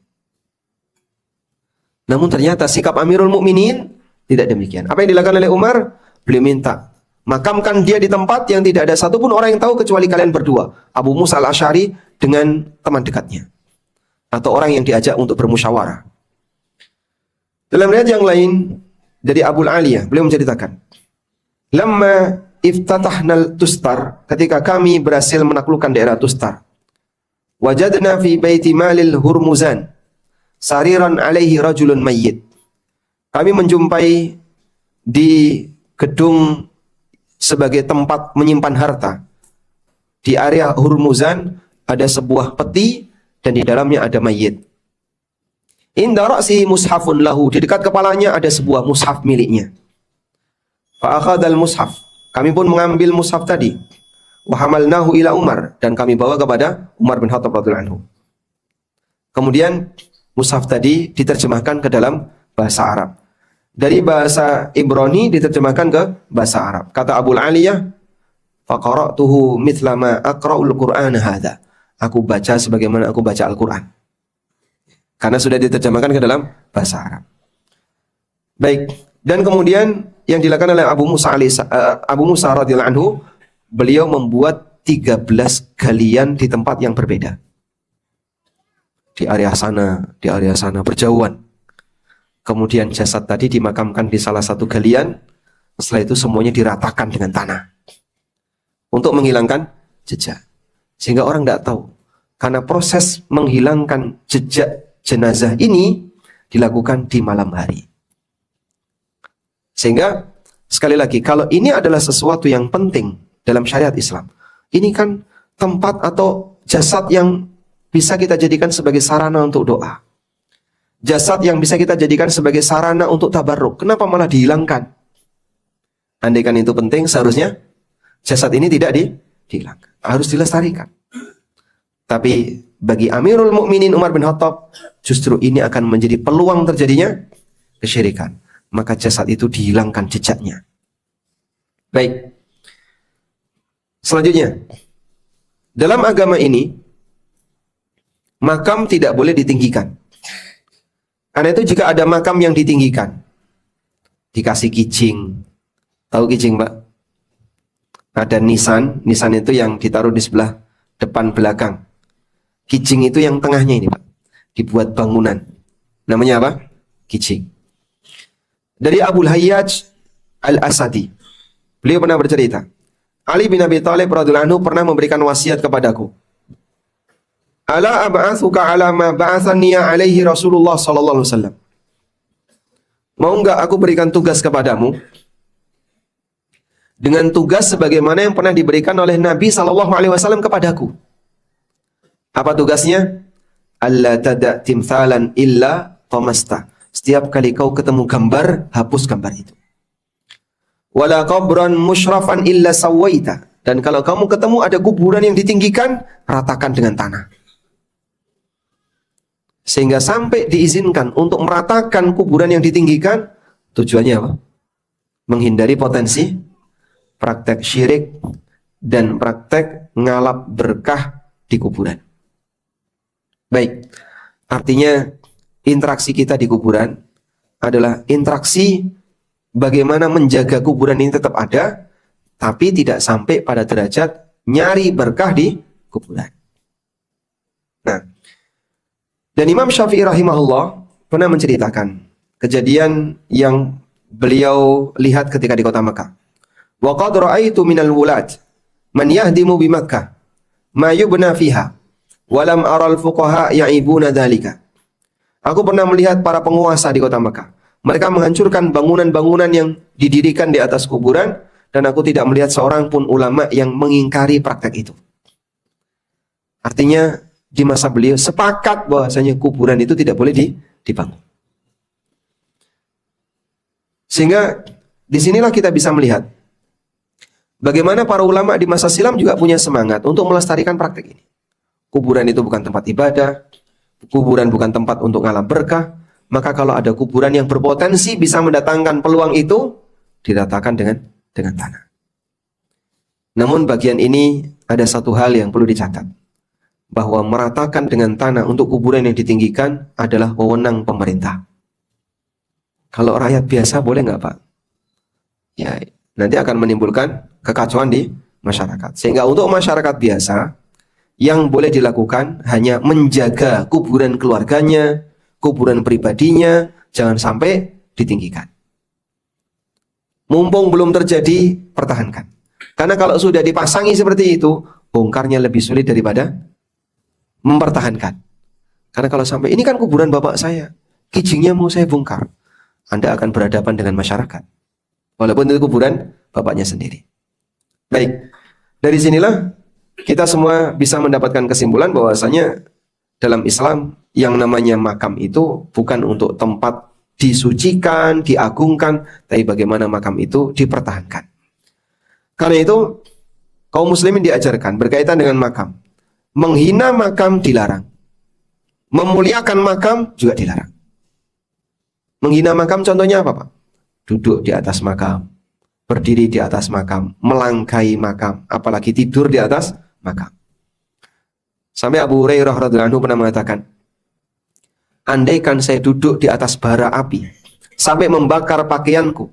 Namun ternyata sikap Amirul Mukminin tidak demikian. Apa yang dilakukan oleh Umar? Beliau minta, makamkan dia di tempat yang tidak ada satupun orang yang tahu kecuali kalian berdua. Abu Musa al-Asy'ari dengan teman dekatnya. Atau orang yang diajak untuk bermusyawarah. Dalam riwayat yang lain dari Abu Aliyah, beliau menceritakan, lamma iftatahnal Tustar, ketika kami berhasil menaklukkan daerah Tustar, wajadna fi baiti malil Hurmuzan sariran alaihi rajulun mayyit. Kami menjumpai di gedung sebagai tempat menyimpan harta di area Hurmuzan ada sebuah peti dan di dalamnya ada mayit. Inda ra'si mushafun lahu, di dekat kepalanya ada sebuah mushaf miliknya. Fa akhadhal mushaf, kami pun mengambil mushaf tadi. wa hamalnahu ila Umar, dan kami bawa kepada Umar bin Khattab radhiyallahu anhu. Kemudian mushaf tadi diterjemahkan ke dalam bahasa Arab. Dari bahasa Ibrani diterjemahkan ke bahasa Arab. Kata Abul Aliyah, faqara'tuhu mithla ma aqra'ul Qur'ana hadza. Aku baca sebagaimana aku baca Al-Qur'an. Karena sudah diterjemahkan ke dalam bahasa Arab. Baik, dan kemudian yang dilakukan oleh Abu Musa radhiyallahu anhu, beliau membuat 13 galian di tempat yang berbeda. Di area sana berjauhan. Kemudian jasad tadi dimakamkan di salah satu galian. Setelah itu semuanya diratakan dengan tanah untuk menghilangkan jejak, sehingga orang tidak tahu. Karena proses menghilangkan jejak jenazah ini dilakukan di malam hari. Sehingga sekali lagi, kalau ini adalah sesuatu yang penting dalam syariat Islam, ini kan tempat atau jasad yang bisa kita jadikan sebagai sarana untuk doa. Jasad yang bisa kita jadikan sebagai sarana untuk tabarruk. Kenapa malah dihilangkan? Andaikan itu penting, seharusnya jasad ini tidak dihilangkan. Harus dilestarikan. Tapi bagi Amirul Mukminin Umar bin Khattab, justru ini akan menjadi peluang terjadinya kesyirikan. Maka jasad itu dihilangkan jejaknya. Baik. Selanjutnya, dalam agama ini, makam tidak boleh ditinggikan. Karena itu jika ada makam yang ditinggikan, dikasih kijing. Tahu kijing, Pak? Ada nisan itu yang ditaruh di sebelah depan belakang. Kijing itu yang tengahnya ini, Pak. Dibuat bangunan. Namanya apa? Kijing. Dari Abul Hayyaj Al-Asadi. Beliau pernah bercerita, Ali bin Abi Thalib radhiyallahu anhu pernah memberikan wasiat kepadaku. Ala ab'atsuka ala ma ba'athani alaihi Rasulullah sallallahu alaihi wasallam. Mau enggak aku berikan tugas kepadamu dengan tugas sebagaimana yang pernah diberikan oleh Nabi sallallahu alaihi wasallam kepadaku. Apa tugasnya? Alla tada' timthalan illa tamasta. Setiap kali kau ketemu gambar, hapus gambar itu. Wala qabran musyrafan illa sawaita. Dan kalau kamu ketemu ada kuburan yang ditinggikan, ratakan dengan tanah. Sehingga sampai diizinkan untuk meratakan kuburan yang ditinggikan, tujuannya apa? Menghindari potensi praktek syirik dan praktek ngalap berkah di kuburan. Baik, artinya interaksi kita di kuburan adalah interaksi bagaimana menjaga kuburan ini tetap ada, tapi tidak sampai pada derajat nyari berkah di kuburan. Nah, dan Imam Syafi'i rahimahullah pernah menceritakan kejadian yang beliau lihat ketika di kota Makkah. Wa qad ra'aitu minal wulad man yahdimu bi Makkah ma yubna fiha wa lam aral fuqaha ya'ibuna dzalika. Aku pernah melihat para penguasa di kota Makkah. Mereka menghancurkan bangunan-bangunan yang didirikan di atas kuburan, dan aku tidak melihat seorang pun ulama yang mengingkari praktek itu. Artinya di masa beliau sepakat bahwasanya kuburan itu tidak boleh dibangun. Sehingga disinilah kita bisa melihat bagaimana para ulama di masa silam juga punya semangat untuk melestarikan praktek ini. Kuburan itu bukan tempat ibadah, kuburan bukan tempat untuk ngalah berkah. Maka kalau ada kuburan yang berpotensi bisa mendatangkan peluang itu, diratakan dengan tanah. Namun bagian ini ada satu hal yang perlu dicatat, bahwa meratakan dengan tanah untuk kuburan yang ditinggikan adalah wewenang pemerintah. Kalau rakyat biasa boleh nggak, Pak? Ya, nanti akan menimbulkan kekacauan di masyarakat. Sehingga untuk masyarakat biasa, yang boleh dilakukan hanya menjaga kuburan keluarganya, kuburan pribadinya, jangan sampai ditinggikan. Mumpung belum terjadi, pertahankan. Karena kalau sudah dipasangi seperti itu, bongkarnya lebih sulit daripada mempertahankan. Karena kalau sampai, ini kan kuburan bapak saya, kijingnya mau saya bongkar, Anda akan berhadapan dengan masyarakat. Walaupun itu kuburan bapaknya sendiri. Baik, dari sinilah kita semua bisa mendapatkan kesimpulan bahwasanya dalam Islam yang namanya makam itu bukan untuk tempat disucikan, diagungkan, tapi bagaimana makam itu dipertahankan. Karena itu, kaum muslimin diajarkan berkaitan dengan makam. Menghina makam dilarang. Memuliakan makam juga dilarang. Menghina makam contohnya apa, Pak? Duduk di atas makam, berdiri di atas makam, melangkai makam, apalagi tidur di atas makam. Sampai Abu Hurairah radhiyallahu anhu pernah mengatakan, andaikan saya duduk di atas bara api sampai membakar pakaianku,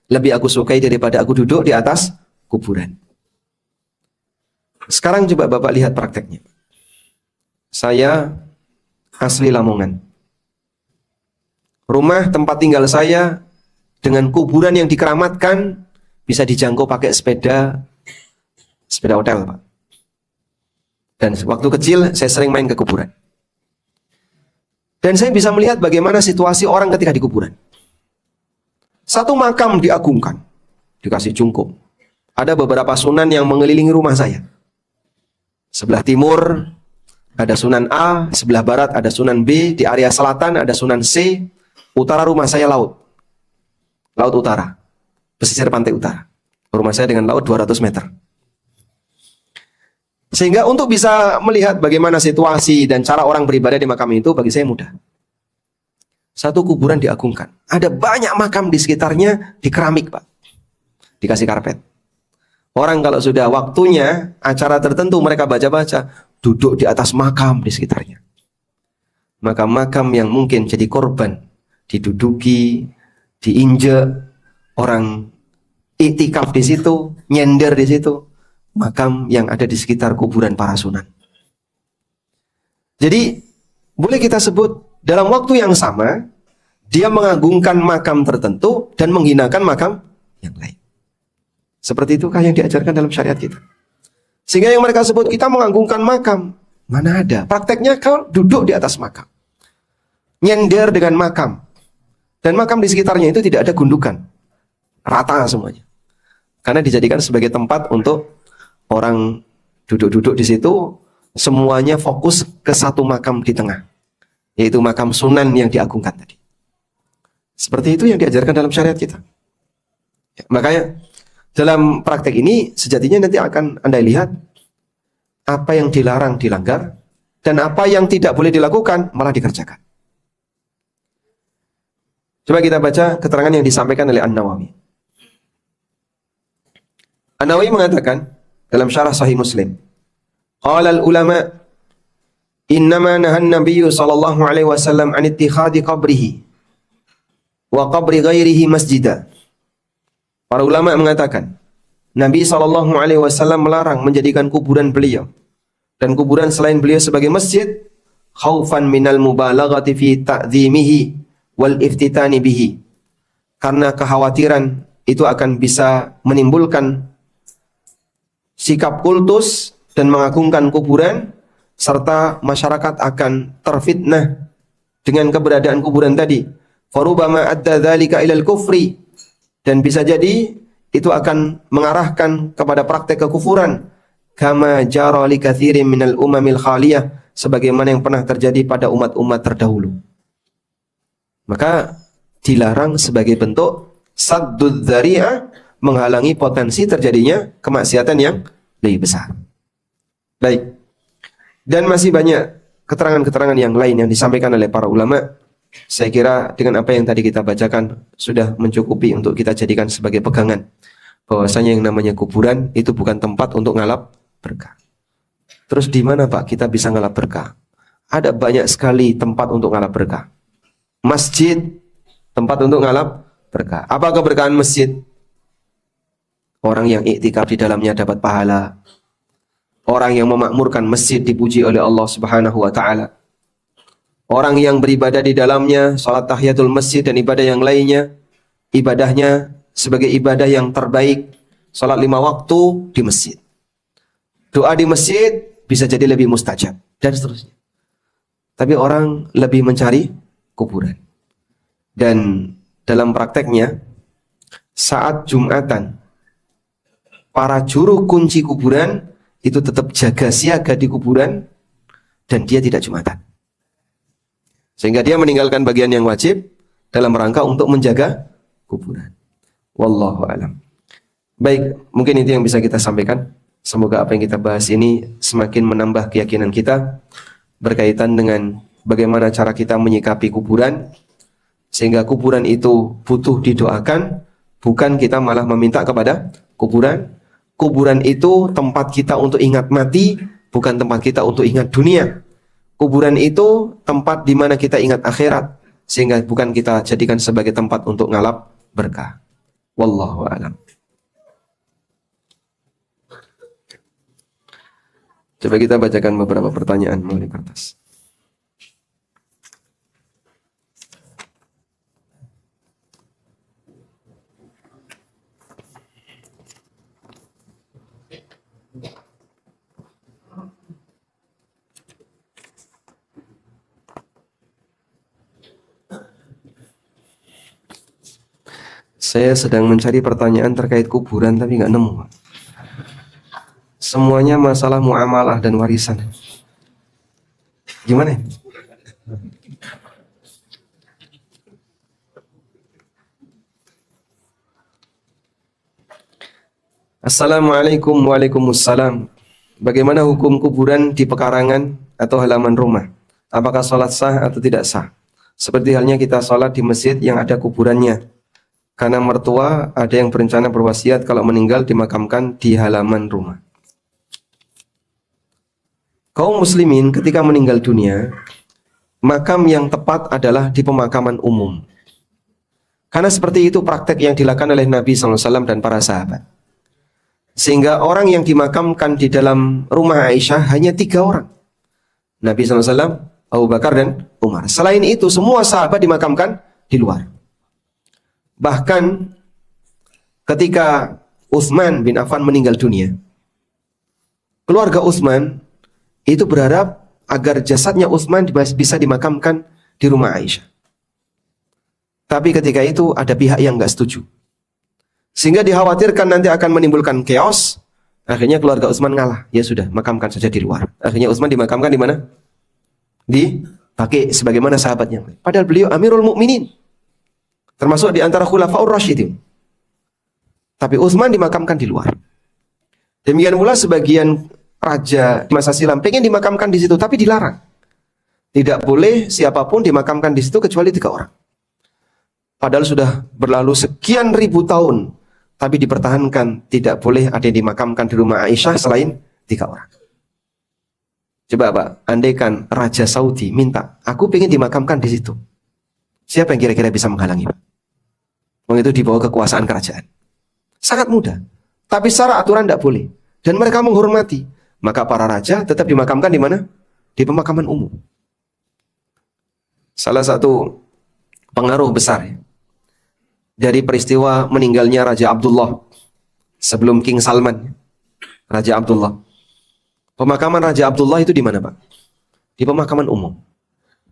lebih aku sukai daripada aku duduk di atas kuburan. Sekarang coba Bapak lihat prakteknya. Saya asli Lamongan. Rumah tempat tinggal saya dengan kuburan yang dikeramatkan bisa dijangkau pakai sepeda hotel, Pak. Dan waktu kecil saya sering main ke kuburan. Dan saya bisa melihat bagaimana situasi orang ketika di kuburan. Satu makam diagungkan, dikasih cungkup. Ada beberapa sunan yang mengelilingi rumah saya. Sebelah timur ada Sunan A, sebelah barat ada Sunan B, di area selatan ada Sunan C, utara rumah saya laut utara, pesisir pantai utara. Rumah saya dengan laut 200 meter. Sehingga untuk bisa melihat bagaimana situasi dan cara orang beribadah di makam itu bagi saya mudah. Satu kuburan diagungkan. Ada banyak makam di sekitarnya di keramik, Pak. Dikasih karpet. Orang kalau sudah waktunya acara tertentu mereka baca-baca, duduk di atas makam di sekitarnya. Makam-makam yang mungkin jadi korban, diduduki, diinjek, orang iktikaf di situ, nyender di situ. Makam yang ada di sekitar kuburan para sunan. Jadi boleh kita sebut dalam waktu yang sama dia mengagungkan makam tertentu dan menghinakan makam yang lain. Seperti itukah yang diajarkan dalam syariat kita? Sehingga yang mereka sebut kita mengagungkan makam, mana ada? Prakteknya kau duduk di atas makam, nyender dengan makam, dan makam di sekitarnya itu tidak ada gundukan, rata semuanya, karena dijadikan sebagai tempat untuk orang duduk-duduk di situ, semuanya fokus ke satu makam di tengah, yaitu makam sunan yang diagungkan tadi. Seperti itu yang diajarkan dalam syariat kita. Ya, makanya dalam praktek ini sejatinya nanti akan Anda lihat apa yang dilarang dilanggar dan apa yang tidak boleh dilakukan malah dikerjakan. Coba kita baca keterangan yang disampaikan oleh An-Nawawi. An-Nawawi mengatakan dalam syarah Sahih Muslim, qala al-ulama innama nahan nabiyyu sallallahu alaihi wasallam an ittikhadi qabrihi wa qabri ghairihi masjidah. Para ulama mengatakan Nabi SAW melarang menjadikan kuburan beliau dan kuburan selain beliau sebagai masjid khaufan minal mubalaghati fi ta'dhimihi wal iftitani bihi, karena kekhawatiran itu akan bisa menimbulkan sikap kultus dan mengagungkan kuburan, serta masyarakat akan terfitnah dengan keberadaan kuburan tadi. Farubama adda dzalika ilal kufri, dan bisa jadi itu akan mengarahkan kepada praktek kekufuran, kama jara li katsirin minal umamil khaliyah, sebagaimana yang pernah terjadi pada umat-umat terdahulu. Maka dilarang sebagai bentuk saddud dzari'ah, menghalangi potensi terjadinya kemaksiatan yang lebih besar. Baik. Dan masih banyak keterangan-keterangan yang lain yang disampaikan oleh para ulama. Saya kira dengan apa yang tadi kita bacakan sudah mencukupi untuk kita jadikan sebagai pegangan bahwasanya yang namanya kuburan itu bukan tempat untuk ngalap berkah. Terus di mana, Pak, kita bisa ngalap berkah? Ada banyak sekali tempat untuk ngalap berkah. Masjid, tempat untuk ngalap berkah. Apa keberkahan masjid? Orang yang iktikaf di dalamnya dapat pahala. Orang yang memakmurkan masjid dipuji oleh Allah Subhanahu wa taala. Orang yang beribadah di dalamnya, salat tahiyatul masjid dan ibadah yang lainnya, ibadahnya sebagai ibadah yang terbaik, salat 5 waktu di masjid. Doa di masjid bisa jadi lebih mustajab, dan seterusnya. Tapi orang lebih mencari kuburan. Dan dalam prakteknya, saat Jumatan, para juru kunci kuburan itu tetap jaga siaga di kuburan, dan dia tidak Jumatan. Sehingga dia meninggalkan bagian yang wajib dalam rangka untuk menjaga kuburan. Wallahu alam. Baik, mungkin itu yang bisa kita sampaikan. Semoga apa yang kita bahas ini semakin menambah keyakinan kita berkaitan dengan bagaimana cara kita menyikapi kuburan, sehingga kuburan itu butuh didoakan, bukan kita malah meminta kepada kuburan. Kuburan itu tempat kita untuk ingat mati, bukan tempat kita untuk ingat dunia. Kuburan itu tempat di mana kita ingat akhirat, sehingga bukan kita jadikan sebagai tempat untuk ngalap berkah. Wallahu a'lam. Coba kita bacakan beberapa pertanyaan melalui kertas. Saya sedang mencari pertanyaan terkait kuburan tapi nggak nemu. Semuanya masalah muamalah dan warisan. Gimana? Assalamualaikum. Waalaikumsalam. Bagaimana hukum kuburan di pekarangan atau halaman rumah? Apakah sholat sah atau tidak sah? Seperti halnya kita sholat di masjid yang ada kuburannya. Karena mertua ada yang berencana berwasiat kalau meninggal dimakamkan di halaman rumah. Kaum muslimin ketika meninggal dunia, makam yang tepat adalah di pemakaman umum. Karena seperti itu praktek yang dilakukan oleh Nabi SAW dan para sahabat. Sehingga orang yang dimakamkan di dalam rumah Aisyah hanya 3 orang. Nabi SAW, Abu Bakar dan Umar. Selain itu semua sahabat dimakamkan di luar. Bahkan ketika Utsman bin Affan meninggal dunia, keluarga Utsman itu berharap agar jasadnya Utsman bisa dimakamkan di rumah Aisyah. Tapi ketika itu ada pihak yang nggak setuju. Sehingga dikhawatirkan nanti akan menimbulkan chaos. Akhirnya keluarga Utsman ngalah. Ya sudah, makamkan saja di luar. Akhirnya Utsman dimakamkan di mana? Dipakai sebagaimana sahabatnya. Padahal beliau Amirul Mukminin. Termasuk di antara Khulafaur Rasyidin. Tapi Utsman dimakamkan di luar. Demikian pula sebagian raja di masa silam pengen dimakamkan di situ, tapi dilarang. Tidak boleh siapapun dimakamkan di situ kecuali 3 orang. Padahal sudah berlalu sekian ribu tahun, tapi dipertahankan tidak boleh ada yang dimakamkan di rumah Aisyah selain 3 orang. Coba Pak, andaikan Raja Saudi minta, aku pengen dimakamkan di situ. Siapa yang kira-kira bisa menghalangi Pak? Itu di bawah kekuasaan kerajaan. Sangat mudah. Tapi secara aturan tidak boleh. Dan mereka menghormati. Maka para raja tetap dimakamkan di mana? Di pemakaman umum. Salah satu pengaruh besar ya, dari peristiwa meninggalnya Raja Abdullah sebelum King Salman. Raja Abdullah. Pemakaman Raja Abdullah itu di mana Pak? Di pemakaman umum.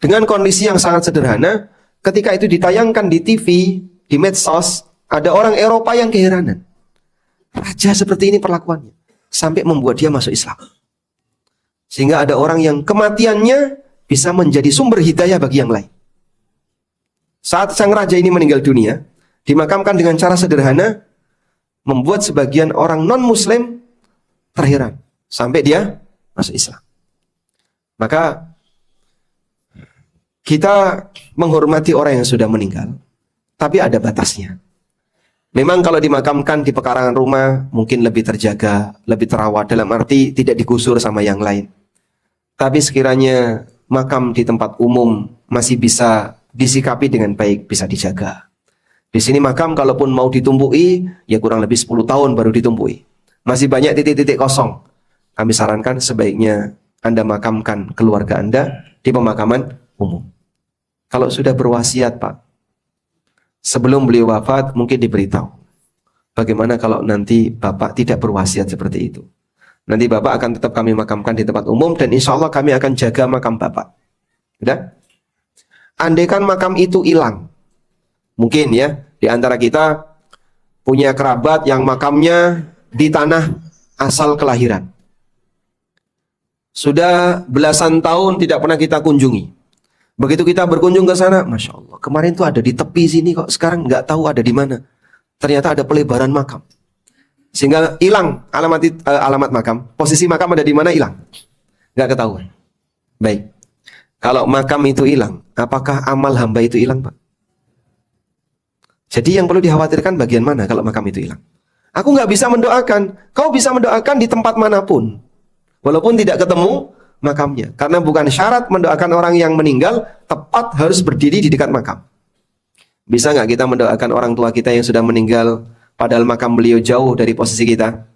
Dengan kondisi yang sangat sederhana, ketika itu ditayangkan di TV, di medsos, ada orang Eropa yang keheranan. Raja seperti ini perlakuannya. Sampai membuat dia masuk Islam. Sehingga ada orang yang kematiannya bisa menjadi sumber hidayah bagi yang lain. Saat sang raja ini meninggal dunia, dimakamkan dengan cara sederhana, membuat sebagian orang non-muslim terheran. Sampai dia masuk Islam. Maka kita menghormati orang yang sudah meninggal, tapi ada batasnya. Memang kalau dimakamkan di pekarangan rumah mungkin lebih terjaga, lebih terawat, dalam arti tidak digusur sama yang lain. Tapi sekiranya makam di tempat umum masih bisa disikapi dengan baik, bisa dijaga. Di sini makam kalaupun mau ditumpui, ya kurang lebih 10 tahun baru ditumpui. Masih banyak titik-titik kosong. Kami sarankan sebaiknya Anda makamkan keluarga Anda di pemakaman umum. Kalau sudah berwasiat Pak, sebelum beliau wafat mungkin diberitahu. Bagaimana kalau nanti Bapak tidak berwasiat seperti itu? Nanti Bapak akan tetap kami makamkan di tempat umum dan insya Allah kami akan jaga makam Bapak. Sudah? Andaikan makam itu hilang, mungkin ya di antara kita punya kerabat yang makamnya di tanah asal kelahiran. Sudah belasan tahun tidak pernah kita kunjungi. Begitu kita berkunjung ke sana, Masya Allah, kemarin tuh ada di tepi sini kok, sekarang nggak tahu ada di mana. Ternyata ada pelebaran makam. Sehingga hilang alamat makam. Posisi makam ada di mana hilang. Nggak ketahuan. Baik. Kalau makam itu hilang, apakah amal hamba itu hilang, Pak? Jadi yang perlu dikhawatirkan bagian mana kalau makam itu hilang? Aku nggak bisa mendoakan. Kau bisa mendoakan di tempat manapun. Walaupun tidak ketemu makamnya. Karena bukan syarat mendoakan orang yang meninggal tepat harus berdiri di dekat makam. Bisa nggak kita mendoakan orang tua kita yang sudah meninggal padahal makam beliau jauh dari posisi kita?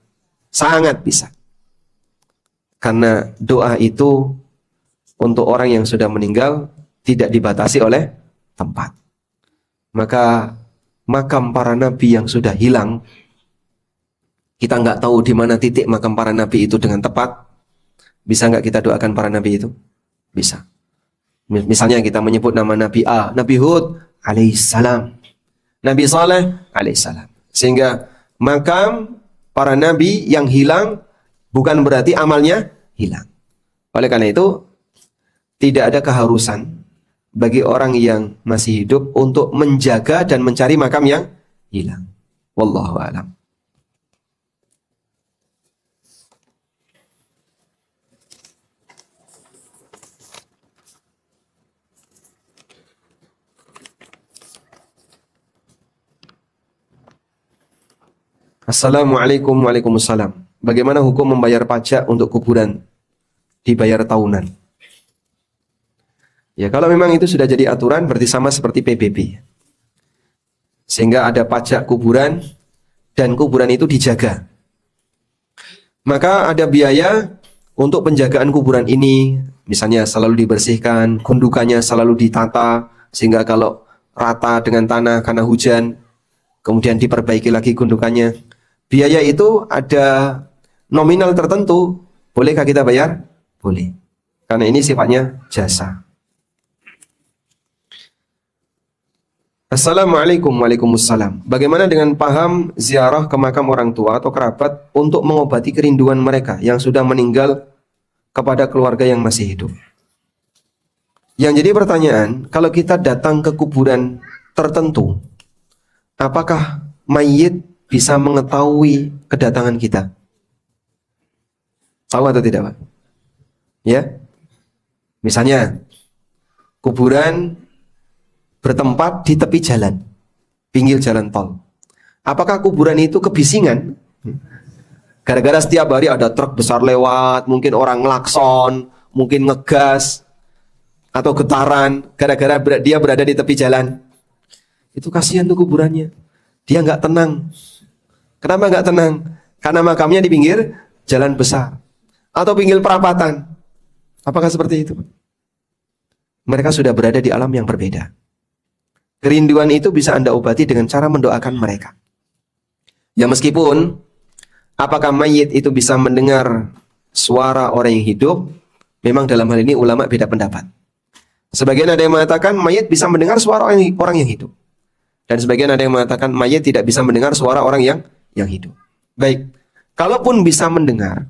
Sangat bisa. Karena doa itu untuk orang yang sudah meninggal tidak dibatasi oleh tempat. Maka makam para nabi yang sudah hilang, kita nggak tahu di mana titik makam para nabi itu dengan tepat. Bisa nggak kita doakan para nabi itu? Bisa. Misalnya kita menyebut nama Nabi A, Nabi Hud alaihissalam, Nabi Saleh alaihissalam. Sehingga makam para nabi yang hilang bukan berarti amalnya hilang. Oleh karena itu, tidak ada keharusan bagi orang yang masih hidup untuk menjaga dan mencari makam yang hilang. Wallahu a'lam. Assalamualaikum. Waalaikumsalam. Bagaimana hukum membayar pajak untuk kuburan? Dibayar tahunan. Ya, kalau memang itu sudah jadi aturan berarti sama seperti PBB. Sehingga ada pajak kuburan dan kuburan itu dijaga. Maka ada biaya untuk penjagaan kuburan ini, misalnya selalu dibersihkan, gundukannya selalu ditata sehingga kalau rata dengan tanah karena hujan, kemudian diperbaiki lagi gundukannya. Biaya itu ada nominal tertentu. Bolehkah kita bayar? Boleh. Karena ini sifatnya jasa. Assalamualaikum. Waalaikumsalam. Bagaimana dengan paham ziarah ke makam orang tua atau kerabat untuk mengobati kerinduan mereka yang sudah meninggal kepada keluarga yang masih hidup? Yang jadi pertanyaan, kalau kita datang ke kuburan tertentu, apakah mayit bisa mengetahui kedatangan kita? Tahu atau tidak, Pak? Ya. Misalnya kuburan bertempat di tepi jalan, pinggir jalan tol. Apakah kuburan itu kebisingan? Gara-gara setiap hari ada truk besar lewat, mungkin orang ngelakson, mungkin ngegas atau getaran gara-gara dia berada di tepi jalan. Itu kasihan tuh kuburannya. Dia nggak tenang. Kenapa nggak tenang? Karena makamnya di pinggir jalan besar atau pinggir perapatan. Apakah seperti itu? Mereka sudah berada di alam yang berbeda. Kerinduan itu bisa Anda obati dengan cara mendoakan mereka. Ya meskipun apakah mayit itu bisa mendengar suara orang yang hidup, memang dalam hal ini ulama beda pendapat. Sebagian ada yang mengatakan mayit bisa mendengar suara orang yang hidup. Dan sebagian ada yang mengatakan mayit tidak bisa mendengar suara orang yang hidup. Baik, kalaupun bisa mendengar,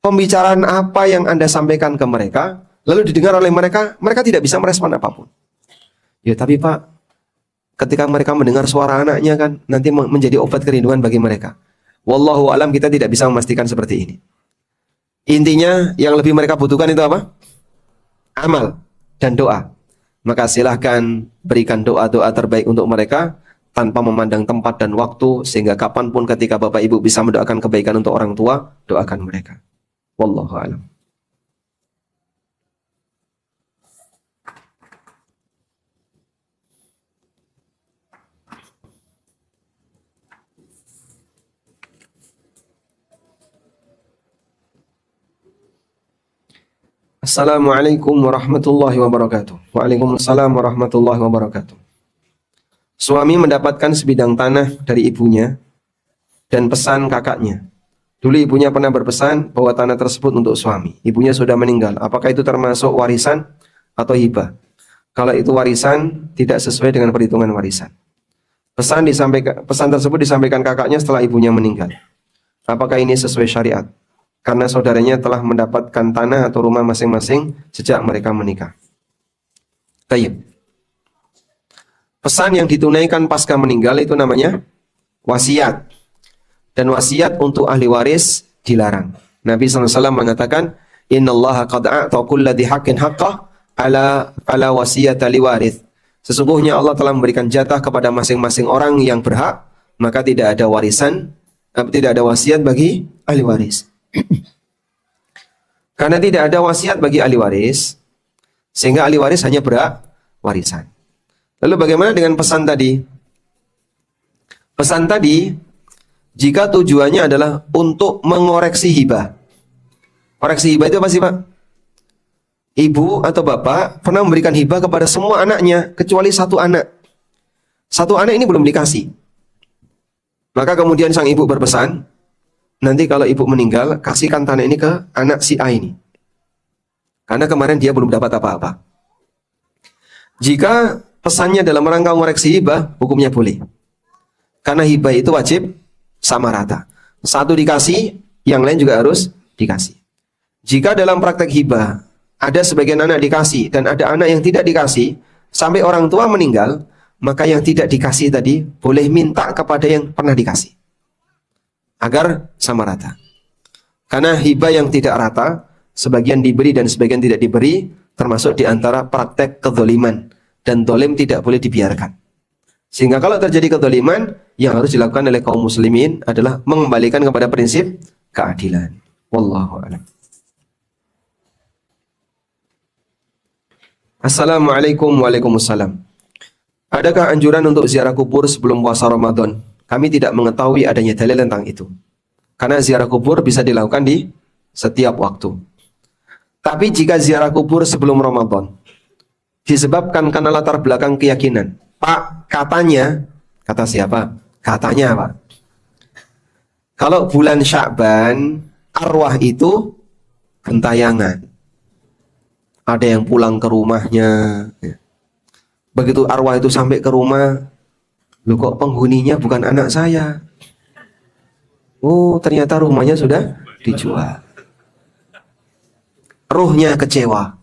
pembicaraan apa yang Anda sampaikan ke mereka, lalu didengar oleh mereka, mereka tidak bisa merespon apapun. Ya tapi Pak, ketika mereka mendengar suara anaknya kan, nanti menjadi obat kerinduan bagi mereka. Wallahu alam, kita tidak bisa memastikan seperti ini. Intinya yang lebih mereka butuhkan itu apa? Amal dan doa. Maka silahkan berikan doa-doa terbaik untuk mereka tanpa memandang tempat dan waktu, sehingga kapanpun ketika Bapak Ibu bisa mendoakan kebaikan untuk orang tua, doakan mereka. Wallahu a'lam. Assalamualaikum warahmatullahi wabarakatuh. Waalaikumsalam warahmatullahi wabarakatuh. Suami mendapatkan sebidang tanah dari ibunya dan pesan kakaknya. Dulu ibunya pernah berpesan bahwa tanah tersebut untuk suami. Ibunya sudah meninggal. Apakah itu termasuk warisan atau hibah? Kalau itu warisan, tidak sesuai dengan perhitungan warisan. Pesan tersebut disampaikan kakaknya setelah ibunya meninggal. Apakah ini sesuai syariat? Karena saudaranya telah mendapatkan tanah atau rumah masing-masing sejak mereka menikah. Tayyib. Pesan yang ditunaikan pasca meninggal itu namanya wasiat. dan wasiat untuk ahli waris dilarang. Nabi SAW mengatakan, Innallaha qad a'ta kulla dhi haqqin haqqah ala wasiyata liwarith. Sesungguhnya Allah telah memberikan jatah kepada masing-masing orang yang berhak, maka tidak ada warisan, tidak ada wasiat bagi ahli waris. Karena tidak ada wasiat bagi ahli waris, sehingga ahli waris hanya berhak warisan. Lalu bagaimana dengan pesan tadi? Pesan tadi, jika tujuannya adalah untuk mengoreksi hibah. Koreksi hibah itu apa sih, Pak? Ibu atau bapak pernah memberikan hibah kepada semua anaknya, kecuali satu anak. Satu anak ini belum dikasih. Maka kemudian sang ibu berpesan, nanti kalau ibu meninggal, kasihkan tanah ini ke anak si A ini. Karena kemarin dia belum dapat apa-apa. Jika pesannya dalam rangka mengoreksi hibah, hukumnya boleh. Karena hibah itu wajib sama rata. Satu dikasih, yang lain juga harus dikasih. Jika dalam praktek hibah, ada sebagian anak dikasih dan ada anak yang tidak dikasih, sampai orang tua meninggal, maka yang tidak dikasih tadi boleh minta kepada yang pernah dikasih. Agar sama rata. Karena hibah yang tidak rata, sebagian diberi dan sebagian tidak diberi, termasuk di antara praktek kezaliman. Dan zalim tidak boleh dibiarkan. Sehingga kalau terjadi kezaliman, yang harus dilakukan oleh kaum muslimin adalah mengembalikan kepada prinsip keadilan. Wallahu a'lam. Assalamualaikum. Waalaikumsalam. Adakah anjuran untuk ziarah kubur sebelum puasa Ramadan? Kami tidak mengetahui adanya dalil tentang itu. Karena ziarah kubur bisa dilakukan di setiap waktu. Tapi jika ziarah kubur sebelum Ramadan disebabkan karena latar belakang keyakinan, Pak, katanya, kata siapa? Katanya, Pak. Kalau bulan Sya'ban, arwah itu gentayangan. Ada yang pulang ke rumahnya. Begitu arwah itu sampai ke rumah, loh kok penghuninya bukan anak saya? Oh, ternyata rumahnya sudah dijual. Ruhnya kecewa.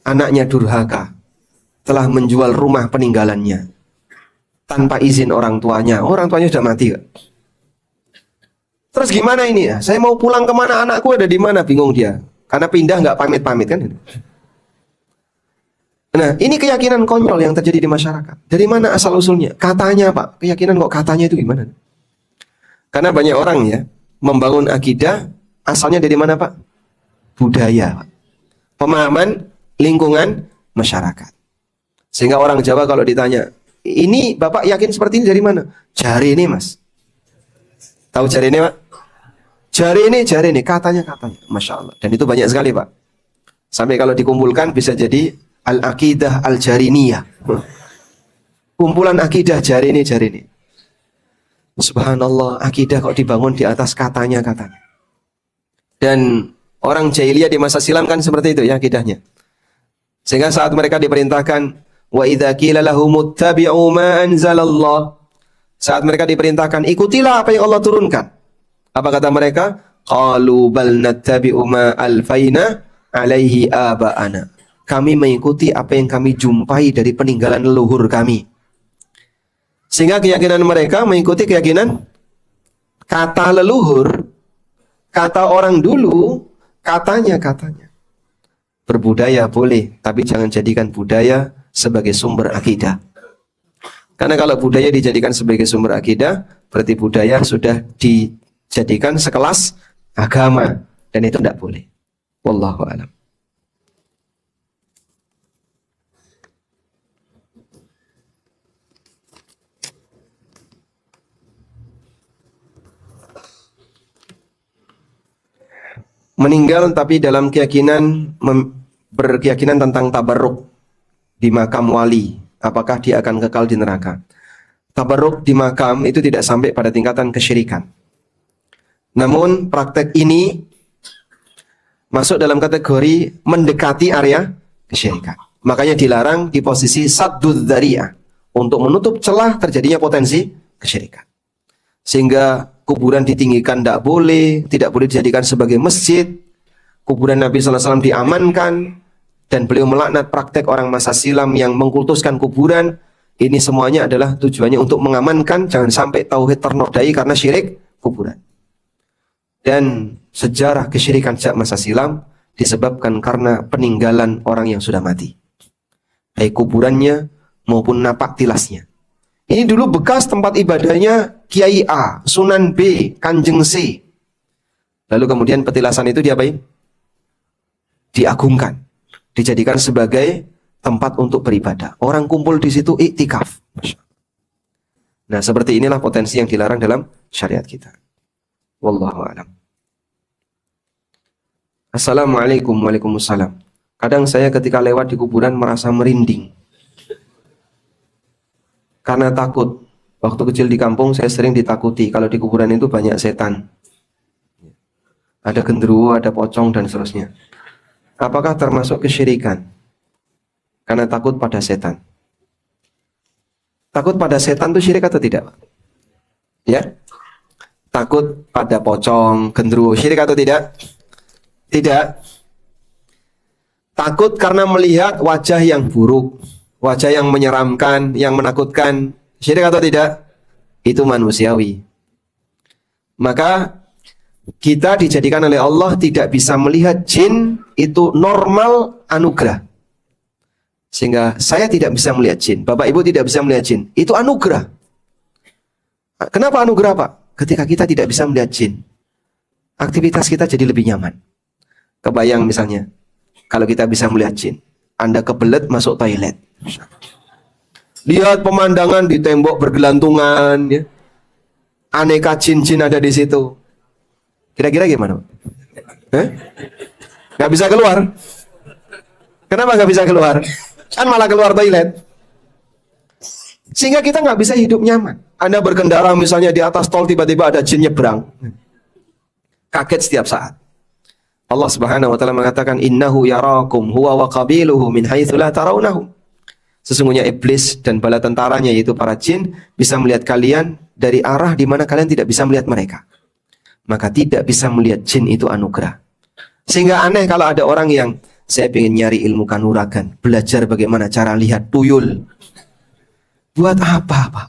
Anaknya durhaka. Telah menjual rumah peninggalannya tanpa izin orang tuanya. Orang tuanya sudah mati. Terus gimana ini ya? Saya mau pulang kemana? Anakku ada di mana? Bingung dia. Karena pindah nggak pamit-pamit kan? Nah, ini keyakinan konyol yang terjadi di masyarakat. Dari mana asal usulnya? Katanya, Pak. Keyakinan kok katanya itu gimana? Karena banyak orang ya membangun akidah asalnya dari mana, Pak? Budaya, Pak. Pemahaman lingkungan masyarakat. Sehingga orang Jawa kalau ditanya, ini Bapak yakin seperti ini dari mana? Jari ini, Mas. Tahu jari ini, Pak? Jari ini, katanya. Masya Allah. Dan itu banyak sekali, Pak. Sampai kalau dikumpulkan bisa jadi al-aqidah al-jariniyah. Kumpulan akidah jari ini. Subhanallah, akidah kok dibangun di atas katanya. Dan orang jahiliyah di masa silam kan seperti itu ya akidahnya. Sehingga saat mereka diperintahkan, wa idza qila lahum ittabi'u ma anzalallah, saat mereka diperintahkan ikutilah apa yang Allah turunkan, apa kata mereka? Qalu bal nattabi'u ma alfaina alaihi aba'ana. Kami mengikuti apa yang kami jumpai dari peninggalan leluhur kami. Sehingga keyakinan mereka mengikuti keyakinan kata leluhur, kata orang dulu, katanya. Berbudaya boleh, tapi jangan jadikan budaya sebagai sumber akidah. Karena kalau budaya dijadikan sebagai sumber akidah, berarti budaya sudah dijadikan sekelas agama, dan itu tidak boleh. Wallahu a'lam. Meninggal tapi dalam keyakinan berkeyakinan tentang tabarruk di makam wali, apakah dia akan kekal di neraka? Tabarruk di makam itu tidak sampai pada tingkatan kesyirikan. Namun praktek ini masuk dalam kategori mendekati area kesyirikan. Makanya dilarang di posisi saddud dzari'ah, untuk menutup celah terjadinya potensi kesyirikan. Sehingga kuburan ditinggikan tidak boleh dijadikan sebagai masjid. Kuburan Nabi SAW diamankan, dan beliau melaknat praktek orang masa silam yang mengkultuskan kuburan. Ini semuanya adalah tujuannya untuk mengamankan jangan sampai tauhid ternodai karena syirik kuburan. Dan sejarah kesyirikan sejak masa silam disebabkan karena peninggalan orang yang sudah mati, baik kuburannya maupun napak tilasnya. Ini dulu bekas tempat ibadahnya Kiai A, Sunan B, Kanjeng C. Lalu kemudian petilasan itu diapain? Diagungkan, dijadikan sebagai tempat untuk beribadah. Orang kumpul di situ iktikaf. Nah, seperti inilah potensi yang dilarang dalam syariat kita. Wallahu a'lam. Assalamualaikum. Waalaikumsalam. Kadang saya ketika lewat di kuburan merasa merinding karena takut. Waktu kecil di kampung saya sering ditakuti kalau di kuburan itu banyak setan. Ada genderuwo, ada pocong dan seterusnya. Apakah termasuk kesyirikan? Karena takut pada setan. Takut pada setan itu syirik atau tidak? Ya? Takut pada pocong, genderuwo, syirik atau tidak? Tidak. Takut karena melihat wajah yang buruk, wajah yang menyeramkan, yang menakutkan, syirik atau tidak? Itu manusiawi. Maka kita dijadikan oleh Allah tidak bisa melihat jin, itu normal anugerah. Sehingga saya tidak bisa melihat jin, Bapak Ibu tidak bisa melihat jin, itu anugerah. Kenapa anugerah, Pak? Ketika kita tidak bisa melihat jin, aktivitas kita jadi lebih nyaman. Kebayang misalnya, kalau kita bisa melihat jin, Anda kebelet masuk toilet, lihat pemandangan di tembok bergelantungan, ya. Aneka jin-jin ada di situ. Kira-kira gimana? Gak bisa keluar. Kenapa gak bisa keluar? Kan malah keluar toilet. Sehingga kita nggak bisa hidup nyaman. Anda berkendara misalnya di atas tol, tiba-tiba ada jin nyebrang. Kaget setiap saat. Allah Subhanahu wa taala mengatakan, "Innahu yarakum huwa wa qabiluhu min haitsu la tarawnahum." Sesungguhnya iblis dan bala tentaranya yaitu para jin bisa melihat kalian dari arah di mana kalian tidak bisa melihat mereka. Maka tidak bisa melihat jin itu anugerah. Sehingga aneh kalau ada orang yang saya ingin nyari ilmu kanuragan, belajar bagaimana cara lihat tuyul. Buat apa, Pak?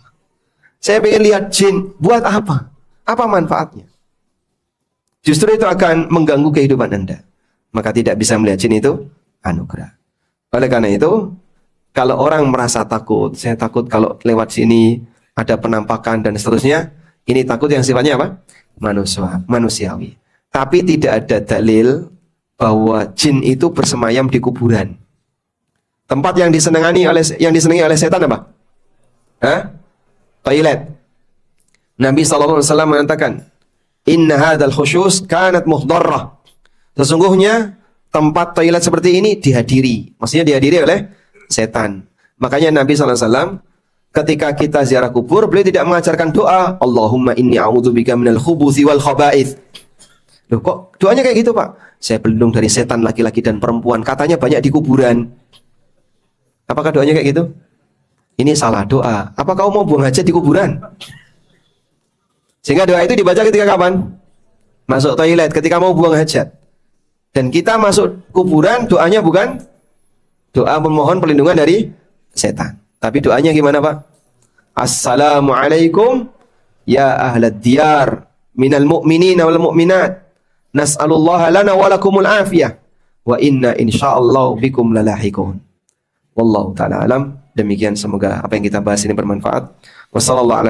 Saya ingin lihat jin, buat apa? Apa manfaatnya? Justru itu akan mengganggu kehidupan Anda. Maka tidak bisa melihat jin itu anugerah. Oleh karena itu, kalau orang merasa takut, saya takut kalau lewat sini ada penampakan dan seterusnya, ini takut yang sifatnya apa? Manusiawi. Tapi tidak ada dalil bahwa jin itu bersemayam di kuburan. Tempat yang disenangi oleh setan apa? Toilet. Nabi SAW mengatakan, "Inna hadzal khusyus kanat muhdarrah." Sesungguhnya tempat toilet seperti ini dihadiri. Maksudnya dihadiri oleh setan. Makanya Nabi SAW ketika kita ziarah kubur, beliau tidak mengajarkan doa, "Allahumma inni a'udzubika minal khubuthi wal khaba'ith." Loh, kok doanya kayak gitu, Pak? Saya berlindung dari setan laki-laki dan perempuan. Katanya banyak di kuburan. Apakah doanya kayak gitu? Ini salah doa. Apa kau mau buang hajat di kuburan? Sehingga doa itu dibaca ketika kapan? Masuk toilet, ketika mau buang hajat. Dan kita masuk kuburan, doanya bukan doa memohon perlindungan dari setan. Tapi doanya gimana, Pak? Assalamualaikum ya ahlad diyar minal mu'minina wal mu'minat. Nas'alullaha lana wa lakumul afiyah wa inna insyaallah bikum lalahiqun. Wallahu ta'ala alam. Demikian, semoga apa yang kita bahas ini bermanfaat. Wassallallahu